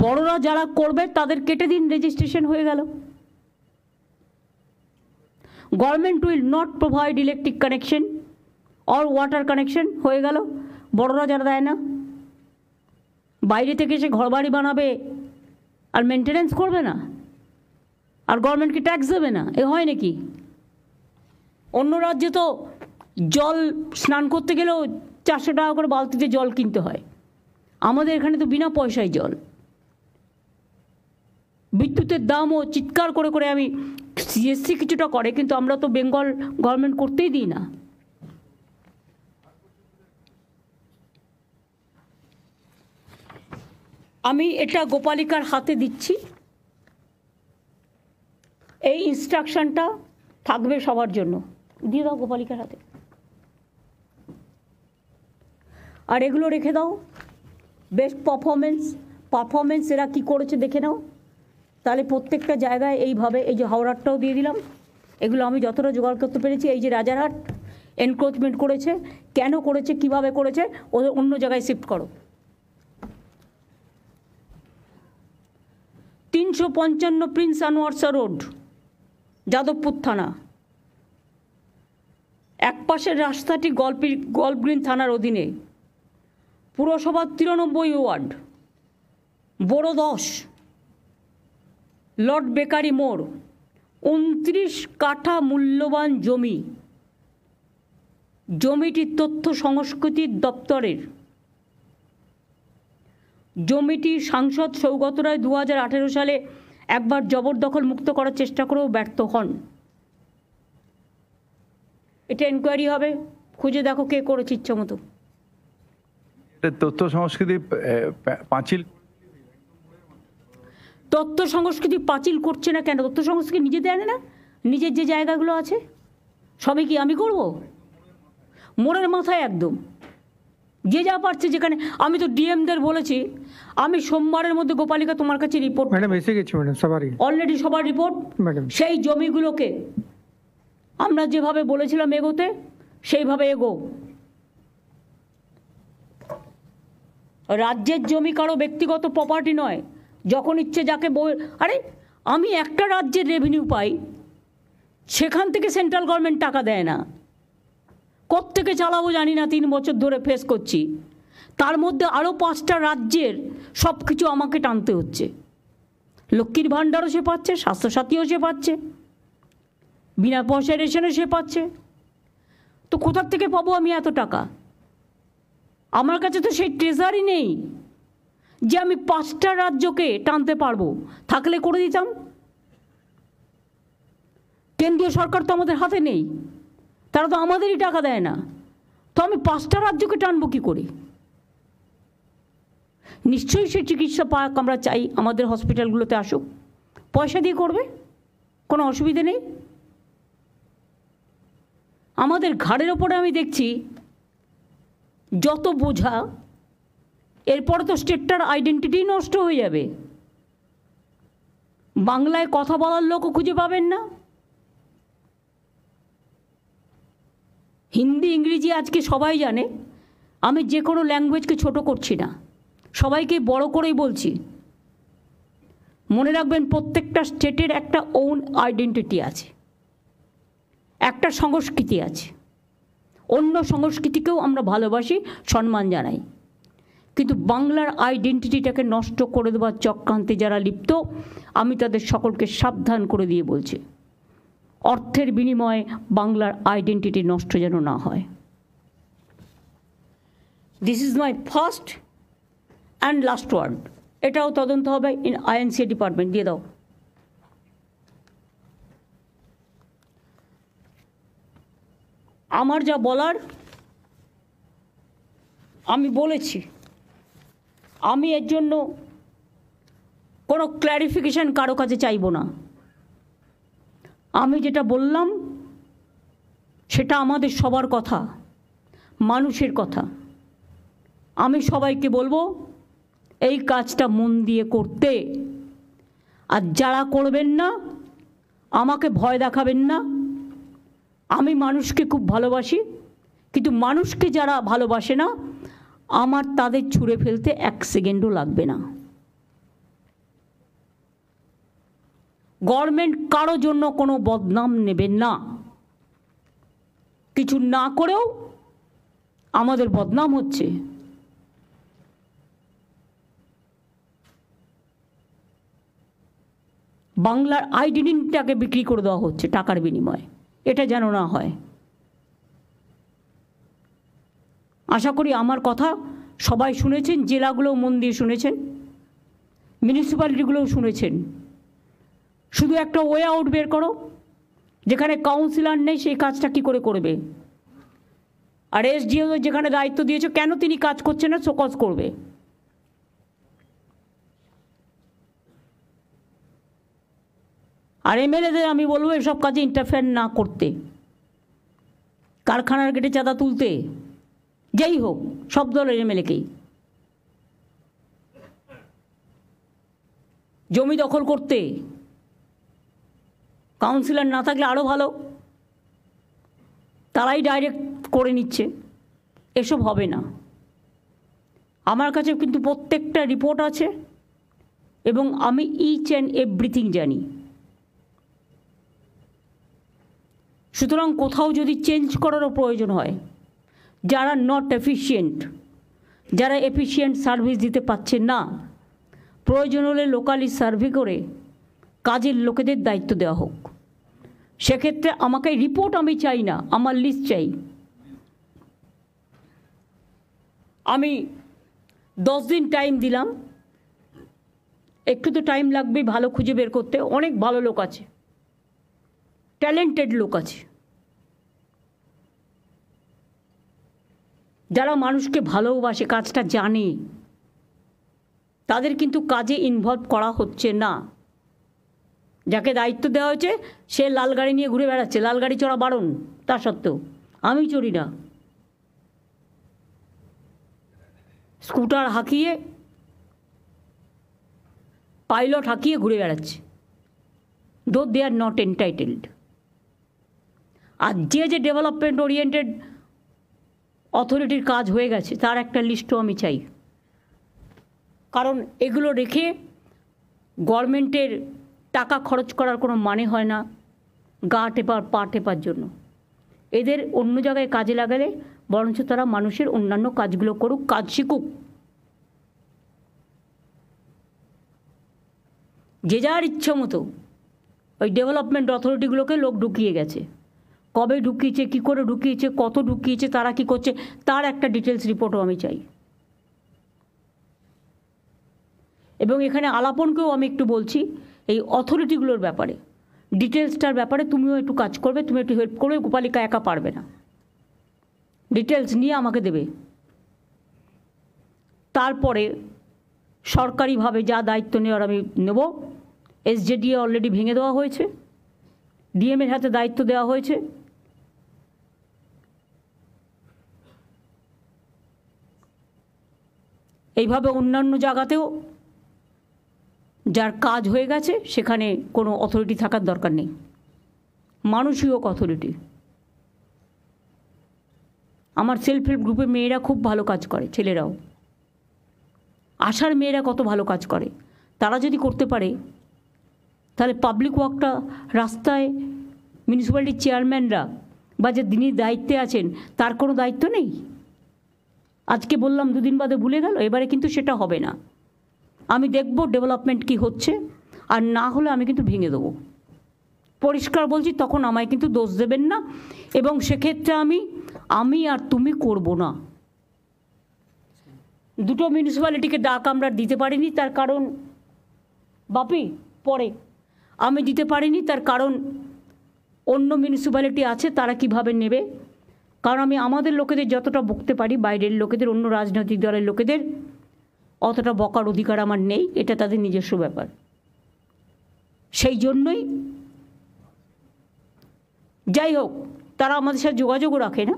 বড়রা যারা করবে তাদের কেটে দিন, রেজিস্ট্রেশন হয়ে গেল। Government will not provide electric connection or water connection, হয়ে গেল। বড়রা যারা দেয় না, বাইরে থেকে এসে ঘরবাড়ি বানাবে আর মেনটেনেন্স করবে না, আর গভর্নমেন্টকে ট্যাক্স দেবে না, এ হয় নাকি? অন্য রাজ্যে তো জল স্নান করতে গেলেও 400 টাকা করে বালতিতে জল কিনতে হয়, আমাদের এখানে তো বিনা পয়সায় জল। বিদ্যুতের দামও চিৎকার করে করে আমি সিএসসি কিছুটা করে, কিন্তু আমরা তো বেঙ্গল গভর্নমেন্ট করতেই দিই না। আমি এটা গোপালিকার হাতে দিচ্ছি, এই ইনস্ট্রাকশনটা থাকবে সবার জন্য, দিয়ে দাও গোপালিকার হাতে। আর এগুলো রেখে দাও, বেস্ট পারফরমেন্স এরা কী করেছে দেখে নাও। তাহলে প্রত্যেকটা জায়গায় এইভাবে, এই যে হাওড়ারটাও দিয়ে দিলাম, এগুলো আমি যতটা জোগাড় করতে পেরেছি। এই যে রাজারহাট এনক্রোচমেন্ট করেছে, কেন করেছে, কিভাবে করেছে, ওদের অন্য জায়গায় শিফট করো। 355 প্রিন্স আনোয়ারশা রোড, যাদবপুর থানা। এক পাশের রাস্তাটি গল্ফ গ্রিন থানার অধীনে, পুরসভার 93 ওয়ার্ড, বড় 10, লর্ড বেকারি মোড়, 29 কাঠা মূল্যবান জমি। জমিটি তথ্য সংস্কৃতি দপ্তরের। জমিটি সাংসদ সৌগত রায় 2018 সালে একবার জবরদখল মুক্ত করার চেষ্টা করেও ব্যর্থ হন। এটা এনকোয়ারি হবে, খুঁজে দেখো কে করেছে ইচ্ছা মতো। তথ্য সংস্কৃতি পাঁচিল, তথ্য সংস্কৃতি পাঁচিল করছে না কেন? তথ্য সংস্কৃতি নিজে দেয় না, নিজের যে জায়গাগুলো আছে সবই কি আমি করব? মোড়ের মাথায় একদম যে যা পারছে যেখানে। আমি তো ডিএমদের বলেছি, আমি সোমবারের মধ্যে গোপালিকা তোমার কাছে রিপোর্ট, ম্যাডাম এসে গেছি ম্যাডাম, সবারই অলরেডি সবার রিপোর্ট। ম্যাডাম সেই জমিগুলোকে আমরা যেভাবে বলেছিলাম এগোতে, সেইভাবে এগো। রাজ্যের জমি কারো ব্যক্তিগত প্রপার্টি নয়, যখন ইচ্ছে যাকে আরে আমি একটা রাজ্যের রেভিনিউ পাই, সেখান থেকে সেন্ট্রাল গভর্নমেন্ট টাকা দেয় না। কোত্থেকে চালাবো জানি না, 3 বছর ধরে ফেস করছি। তার মধ্যে আরও 5টা রাজ্যের সব কিছু আমাকে টানতে হচ্ছে। লক্ষ্মীর ভাণ্ডারও সে পাচ্ছে, স্বাস্থ্যসাথীও সে পাচ্ছে, বিনা পয়সায় রেশনও সে পাচ্ছে। তো কোথার থেকে পাবো আমি এত টাকা? আমার কাছে তো সেই ট্রেজারই নেই যে আমি 5টা রাজ্যকে টানতে পারবো। থাকলে করে দিতাম। কেন্দ্রীয় সরকার তো আমাদের হাতে নেই, তারা তো আমাদেরই টাকা দেয় না। তো আমি 5টা রাজ্যকে টানবো কী করে? নিশ্চয়ই সে চিকিৎসা পাক আমরা চাই, আমাদের হসপিটালগুলোতে আসুক, পয়সা দিয়ে করবে, কোনো অসুবিধে নেই। আমাদের ঘাড়ের ওপরে আমি দেখছি যত বোঝা, এরপরে তো স্টেটটার আইডেন্টিটি নষ্ট হয়ে যাবে। বাংলায় কথা বলার লোকও খুঁজে পাবেন না। হিন্দি ইংরেজি আজকে সবাই জানে। আমি যে কোনো ল্যাঙ্গুয়েজকে ছোট করছি না, সবাইকে বড় করেই বলছি। মনে রাখবেন, প্রত্যেকটা স্টেটের একটা ওন আইডেন্টিটি আছে, একটা সংস্কৃতি আছে। অন্য সংস্কৃতিকেও আমরা ভালোবাসি, সম্মান জানাই। কিন্তু বাংলার আইডেন্টিটিটাকে নষ্ট করে দেওয়ার চক্রান্তে যারা লিপ্ত, আমি তাদের সকলকে সাবধান করে দিয়ে বলছি, অর্থের বিনিময়ে বাংলার আইডেন্টিটি নষ্ট যেন না হয়। This is my first and last word. এটাও তদন্ত হবে ইন আইএনসি ডিপার্টমেন্ট। দিয়ে দাও। আমার যা বলার আমি বলেছি। আমি এর জন্য কোনো ক্ল্যারিফিকেশন কারো কাছে চাইব না। আমি যেটা বললাম সেটা আমাদের সবার কথা, মানুষের কথা। আমি সবাইকে বলবো এই কাজটা মন দিয়ে করতে। আর যারা করবেন না, আমাকে ভয় দেখাবেন না। আমি মানুষকে খুব ভালোবাসি, কিন্তু মানুষকে যারা ভালোবাসে না, আমার তাদের ছুঁড়ে ফেলতে 1 সেকেন্ডও লাগবে না। গভর্নমেন্ট কারো জন্য কোনো বদনাম নেবেন না। কিছু না করেও আমাদের বদনাম হচ্ছে। বাংলার আইডেন্টিটিটাকে বিক্রি করে দেওয়া হচ্ছে টাকার বিনিময়ে। এটা যেন না হয়। আশা করি আমার কথা সবাই শুনেছেন, জেলাগুলোও মন দিয়ে শুনেছেন, মিউনিসিপ্যালিটিগুলোও শুনেছেন। শুধু একটা ওয়ে আউট বের করো, যেখানে কাউন্সিলর নেই সেই কাজটা কি করে করবে। আর এসডিও যেখানে দায়িত্ব দিয়েছে কেন তিনি কাজ করছেন না, শোকজ করবে। আর এমএলএদের আমি বলবো এসব কাজে ইন্টারফেয়ার না করতে, কারখানার গেটে চাঁদা তুলতে, যেই হোক সব দলের এমএলএকেই, জমি দখল করতে, কাউন্সিলর না থাকলে আরও ভালো, তারাই ডাইরেক্ট করে নিচ্ছে, এসব হবে না। আমার কাছে কিন্তু প্রত্যেকটা রিপোর্ট আছে এবং আমি ইচ অ্যান্ড এভরিথিং জানি। সুতরাং কোথাও যদি চেঞ্জ করারও প্রয়োজন হয়, যারা নট এফিশিয়েন্ট, যারা এফিশিয়েন্ট সার্ভিস দিতে পারছে না, প্রয়োজন হলে লোকালি সার্ভে করে কাজের লোকেদের দায়িত্ব দেওয়া হোক। সেক্ষেত্রে আমাকে রিপোর্ট আমি চাই না, আমার লিস্ট চাই। আমি 10 দিন টাইম দিলাম, একটু তো টাইম লাগবে ভালো খুঁজে বের করতে। অনেক ভালো লোক আছে, ট্যালেন্টেড লোক আছে, যারা মানুষকে ভালোবাসে, কাজটা জানে, তাদের কিন্তু কাজে ইনভলভ করা হচ্ছে না। যাকে দায়িত্ব দেওয়া হয়েছে সে লাল গাড়ি নিয়ে ঘুরে বেড়াচ্ছে, লাল গাড়ি চড়া বারণ, তা সত্ত্বেও আমি চড়ি না, স্কুটার হাঁকিয়ে, পাইলট হাঁকিয়ে ঘুরে বেড়াচ্ছে, দো দে আর নট এন্টাইটেলড। আর যে ডেভেলপমেন্ট ওরিয়েন্টেড অথরিটির কাজ হয়ে গেছে তার একটা লিস্টও আমি চাই, কারণ এগুলো রেখে গভর্নমেন্টের টাকা খরচ করার কোনো মানে হয় না গা টেপার পা টেপার জন্য। এদের অন্য জায়গায় কাজে লাগালে বরঞ্চ তারা মানুষের অন্যান্য কাজগুলো করুক, কাজ শিখুক। যে যার ইচ্ছা মতো ওই ডেভেলপমেন্ট অথরিটিগুলোকে লোক ঢুকিয়ে গেছে, কবে ঢুকিয়েছে, কী করে ঢুকিয়েছে, কত ঢুকিয়েছে, তারা কি করছে, তার একটা ডিটেলস রিপোর্টও আমি চাই। এবং এখানে আলাপনকেও আমি একটু বলছি, এই অথরিটিগুলোর ব্যাপারে, ডিটেলসটার ব্যাপারে তুমিও একটু কাজ করবে, তুমি একটু হেল্প করবে। গোপালিকা একা পারবে না, ডিটেলস নিয়ে আমাকে দেবে। তারপরে সরকারিভাবে যা দায়িত্ব নেওয়ার আমি নেব। এসজেডিএ অলরেডি ভেঙে দেওয়া হয়েছে, ডিএমের হাতে দায়িত্ব দেওয়া হয়েছে। এইভাবে অন্যান্য জায়গাতেও যার কাজ হয়ে গেছে সেখানে কোনো অথরিটি থাকার দরকার নেই, মানুষই হোক অথরিটি। আমার সেলফ হেল্প গ্রুপে মেয়েরা খুব ভালো কাজ করে, ছেলেরাও, আশার মেয়েরা কত ভালো কাজ করে। তারা যদি করতে পারে তাহলে পাবলিক ওয়ার্কটা রাস্তায় মিউনিসিপ্যালিটির চেয়ারম্যানরা বা যে যিনি দায়িত্বে আছেন তার কোনো দায়িত্ব নেই। আজকে বললাম, দুদিন বাদে ভুলে গেল, এবারে কিন্তু সেটা হবে না। আমি দেখব ডেভেলপমেন্ট কি হচ্ছে, আর না হলে আমি কিন্তু ভেঙে দেবো, পরিষ্কার বলছি। তখন আমায় কিন্তু দোষ দেবেন না, এবং সেক্ষেত্রে আমি আর তুমি করব না। দুটো মিউনিসিপ্যালিটিকে ডাক আমরা দিতে পারিনি, তার কারণ বাপি পরে আমি দিতে পারিনি, তার কারণ অন্য মিউনিসিপ্যালিটি আছে, তারা কিভাবে নেবে। কারণ আমি আমাদের লোকেদের যতটা বকতে পারি, বাইরের লোকেদের, অন্য রাজনৈতিক দলের লোকেদের অতটা বকার অধিকার আমার নেই, এটা তাদের নিজস্ব ব্যাপার। সেই জন্যই যাই হোক, তারা আমাদের সাথে যোগাযোগও রাখে না,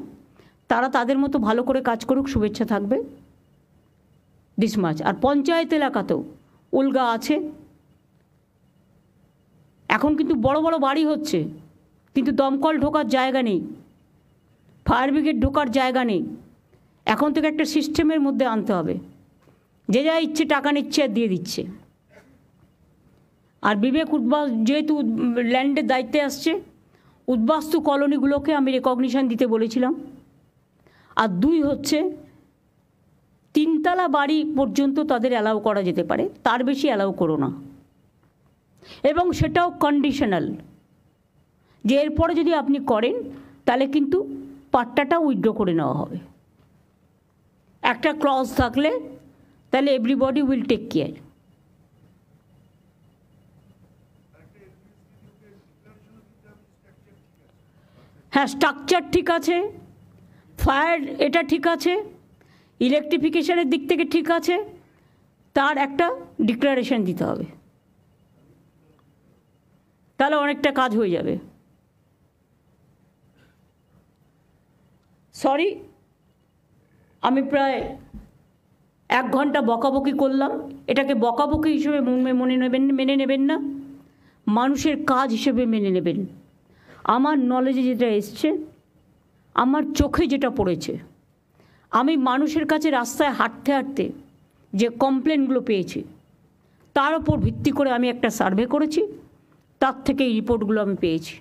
তারা তাদের মতো ভালো করে কাজ করুক, শুভেচ্ছা থাকবে, দিস মাচ। আর পঞ্চায়েত এলাকাতেও উলগা আছে। এখন কিন্তু বড় বড় বাড়ি হচ্ছে, কিন্তু দমকল ঢোকার জায়গা নেই, ফায়ার ব্রিগেড ঢোকার জায়গা নেই। এখন থেকে একটা সিস্টেমের মধ্যে আনতে হবে, যে যা ইচ্ছে টাকা নিচ্ছে আর দিয়ে দিচ্ছে। আর বিবেক যেহেতু ল্যান্ডের দায়িত্বে আসছে, উদ্বাস্তু কলোনিগুলোকে আমি রেকগনিশন দিতে বলেছিলাম। আর 2 হচ্ছে 3তলা বাড়ি পর্যন্ত তাদের অ্যালাউ করা যেতে পারে, তার বেশি অ্যালাউ করো না। এবং সেটাও কন্ডিশনাল, যে এরপরে যদি আপনি করেন তাহলে কিন্তু পাট্টাটা উইথড্র করে নেওয়া হবে। একটা ক্লজ থাকলে তাহলে এভরিবডি উইল টেক কেয়ার। হ্যাঁ, স্ট্রাকচার ঠিক আছে, ফায়ার এটা ঠিক আছে, ইলেকট্রিফিকেশনের দিক থেকে ঠিক আছে, তার একটা ডিক্লারেশন দিতে হবে, তাহলে অনেকটা কাজ হয়ে যাবে। সরি, আমি প্রায় 1 ঘন্টা বকাবকি করলাম। এটাকে বকাবকি হিসেবে মেনে নেবেন না, মানুষের কাজ হিসেবে মেনে নেবেন। আমার নলেজে যেটা এসছে, আমার চোখে যেটা পড়েছে, আমি মানুষের কাছে রাস্তায় হাঁটতে হাঁটতে যে কমপ্লেনগুলো পেয়েছি, তার উপর ভিত্তি করে আমি একটা সার্ভে করেছি, তার থেকে এই রিপোর্টগুলো আমি পেয়েছি,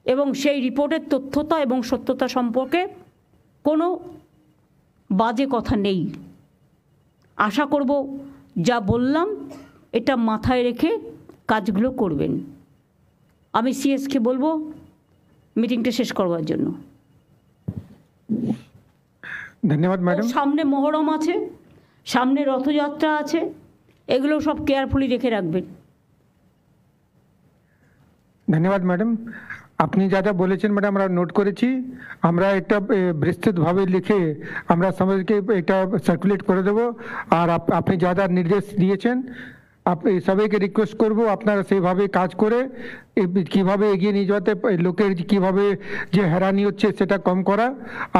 এবং সেই রিপোর্টের তথ্যতা এবং সত্যতা সম্পর্কে কোনো বাজে কথা নেই। আশা করব যা বললাম এটা মাথায় রেখে কাজগুলো করবেন। আমি সিএসকে বলবো মিটিংটা শেষ করবার জন্য। ধন্যবাদ ম্যাডাম। সামনে মহরম আছে, সামনে রথযাত্রা আছে, এগুলো সব কেয়ারফুলি রেখে রাখবেন। ধন্যবাদ ম্যাডাম, আপনি যা যা বলেছেন ম্যাডাম আমরা নোট করেছি। আমরা একটা বিস্তৃতভাবে লিখে আমরা সবাইকে এটা সার্কুলেট করে দেবো। আর আপনি যা যা নির্দেশ দিয়েছেন সবাইকে রিকোয়েস্ট করব আপনারা সেইভাবে কাজ করে কিভাবে এগিয়ে নিয়ে যাতে লোকের কিভাবে যে হয়রানি হচ্ছে সেটা কম করা,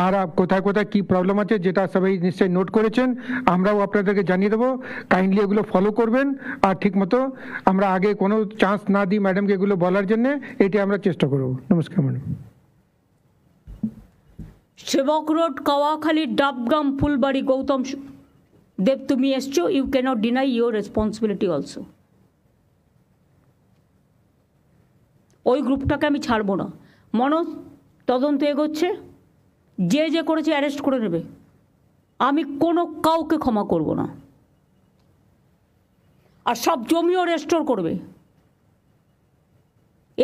আর কোথায় কোথায় কী প্রবলেম আছে যেটা সবাই নিশ্চয়ই নোট করেছেন, আমরাও আপনাদেরকে জানিয়ে দেবো। কাইন্ডলি এগুলো ফলো করবেন, আর ঠিকমতো আমরা আগে কোনো চান্স না দিই ম্যাডামকে এগুলো বলার জন্যে, এটি আমরা চেষ্টা করব। নমস্কার ম্যাডাম। সেবক রোড, কাওয়াখালী, ডাবগ্রাম, ফুলবাড়ি, গৌতম দেব, তুমি এসছো, you can't deny your responsibility also. ওই গ্রুপটাকে আমি ছাড়বো না। মনোজ তদন্ত এগোচ্ছে, যে যে করেছে অ্যারেস্ট করে নেবে, আমি কোনো কাউকে ক্ষমা করব না। আর সব জমিও রেস্টোর করবে।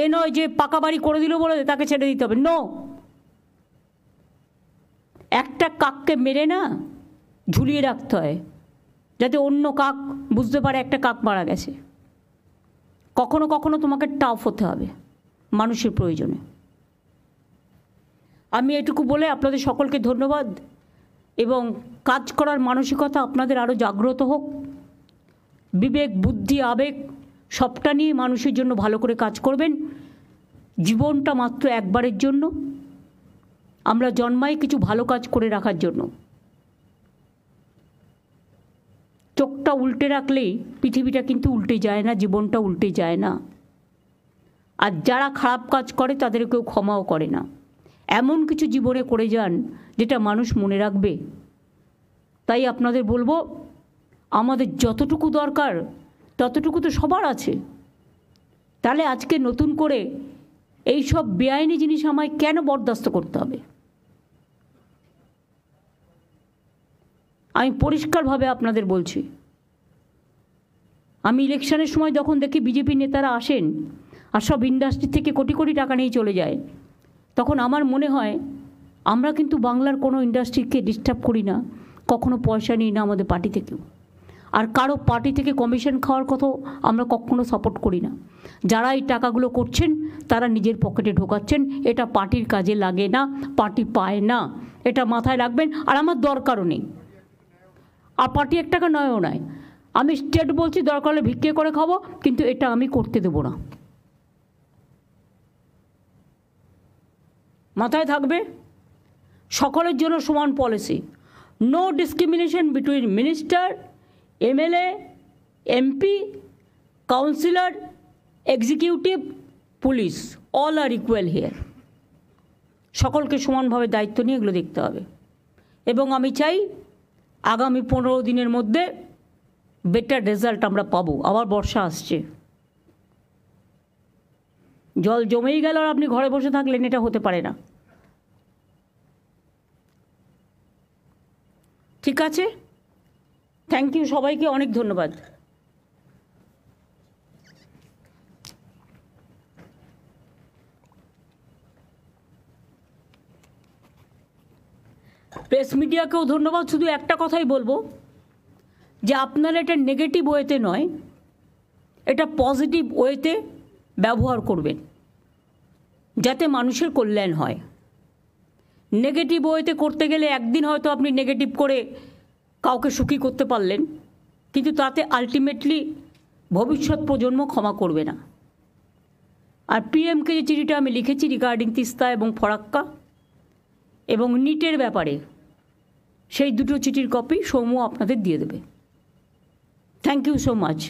এ নয় যে পাকা বাড়ি করে দিল বলে তাকে ছেড়ে দিতে হবে, নো। একটা কাককে মেরে না ঝুলিয়ে রাখতে হয়, যাতে অন্য কাক বুঝতে পারে একটা কাক মারা গেছে। কখনো কখনো তোমাকে টাফ হতে হবে মানুষের প্রয়োজনে। আমি এটুকু বলে আপনাদের সকলকে ধন্যবাদ, এবং কাজ করার মানসিকতা আপনাদের আরও জাগ্রত হোক। বিবেক, বুদ্ধি, আবেগ সবটা নিয়ে মানুষের জন্য ভালো করে কাজ করবেন। জীবনটা মাত্র একবারের জন্য, আমরা জন্মাই কিছু ভালো কাজ করে রাখার জন্য। চোখটা উল্টে রাখলেই পৃথিবীটা কিন্তু উল্টে যায় না, জীবনটা উল্টে যায় না। আর যারা খারাপ কাজ করে তাদের কেউ ক্ষমাও করে না। এমন কিছু জীবনে করে যান যেটা মানুষ মনে রাখবে। তাই আপনাদের বলবো, আমাদের যতটুকু দরকার ততটুকু তো সবার আছে, তাহলে আজকে নতুন করে এই সব বেআইনি জিনিস আমায় কেন বরদাস্ত করতে হবে? আমি পরিষ্কারভাবে আপনাদের বলছি, আমি ইলেকশনের সময় যখন দেখি বিজেপি নেতারা আসেন আর সব ইন্ডাস্ট্রি থেকে কোটি কোটি টাকা নিয়ে চলে যায়, তখন আমার মনে হয় আমরা কিন্তু বাংলার কোনো ইন্ডাস্ট্রিকে ডিস্টার্ব করি না, কখনো পয়সা নিই না আমাদের পার্টি থেকেও। আর কারো পার্টি থেকে কমিশন খাওয়ার কথাও আমরা কখনো সাপোর্ট করি না। যারা এই টাকাগুলো করছেন তারা নিজের পকেটে ঢোকাচ্ছেন, এটা পার্টির কাজে লাগে না, পার্টি পায় না, এটা মাথায় রাখবেন। আর আমার দরকারও নেই, আর পার্টি 1 টাকা নয়ও নয়। আমি স্টেট বলছি, দরকার হলে ভিক্ষে করে খাবো, কিন্তু এটা আমি করতে দেব না। মাথায় থাকবে, সকলের জন্য সমান policy, no discrimination between minister, MLA, MP, councillor, executive, police, all are equal here. সকলকে সমানভাবে দায়িত্ব নিয়ে এগুলো দেখতে হবে। এবং আমি চাই আগামী 15 দিনের মধ্যে বেটার রেজাল্ট আমরা পাবো। আবার বর্ষা আসছে, জল জমেই গেল আর আপনি ঘরে বসে থাকলেন, এটা হতে পারে না। ঠিক আছে, থ্যাংক ইউ সবাইকে, অনেক ধন্যবাদ। প্রেস মিডিয়াকেও ধন্যবাদ। শুধু একটা কথাই বলবো যে আপনারা এটা নেগেটিভ ওয়েতে নয়, এটা পজিটিভ ওয়েতে ব্যবহার করবেন। যাতে মানুষের কল্যাণ হয়। নেগেটিভ ওয়েতে করতে গেলে একদিন হয়তো আপনি নেগেটিভ করে কাউকে সুখী করতে পারলেন, কিন্তু তাতে আলটিমেটলি ভবিষ্যৎ প্রজন্ম ক্ষমা করবে না। আর পিএমকে যে চিঠিটা আমি লিখেছি রিগার্ডিং তিস্তা এবং ফরাক্কা এবং নিটের ব্যাপারে, সেই দুটো চিঠির কপি সৌম্য আপনাদের দিয়ে দেবে। Thank you so much.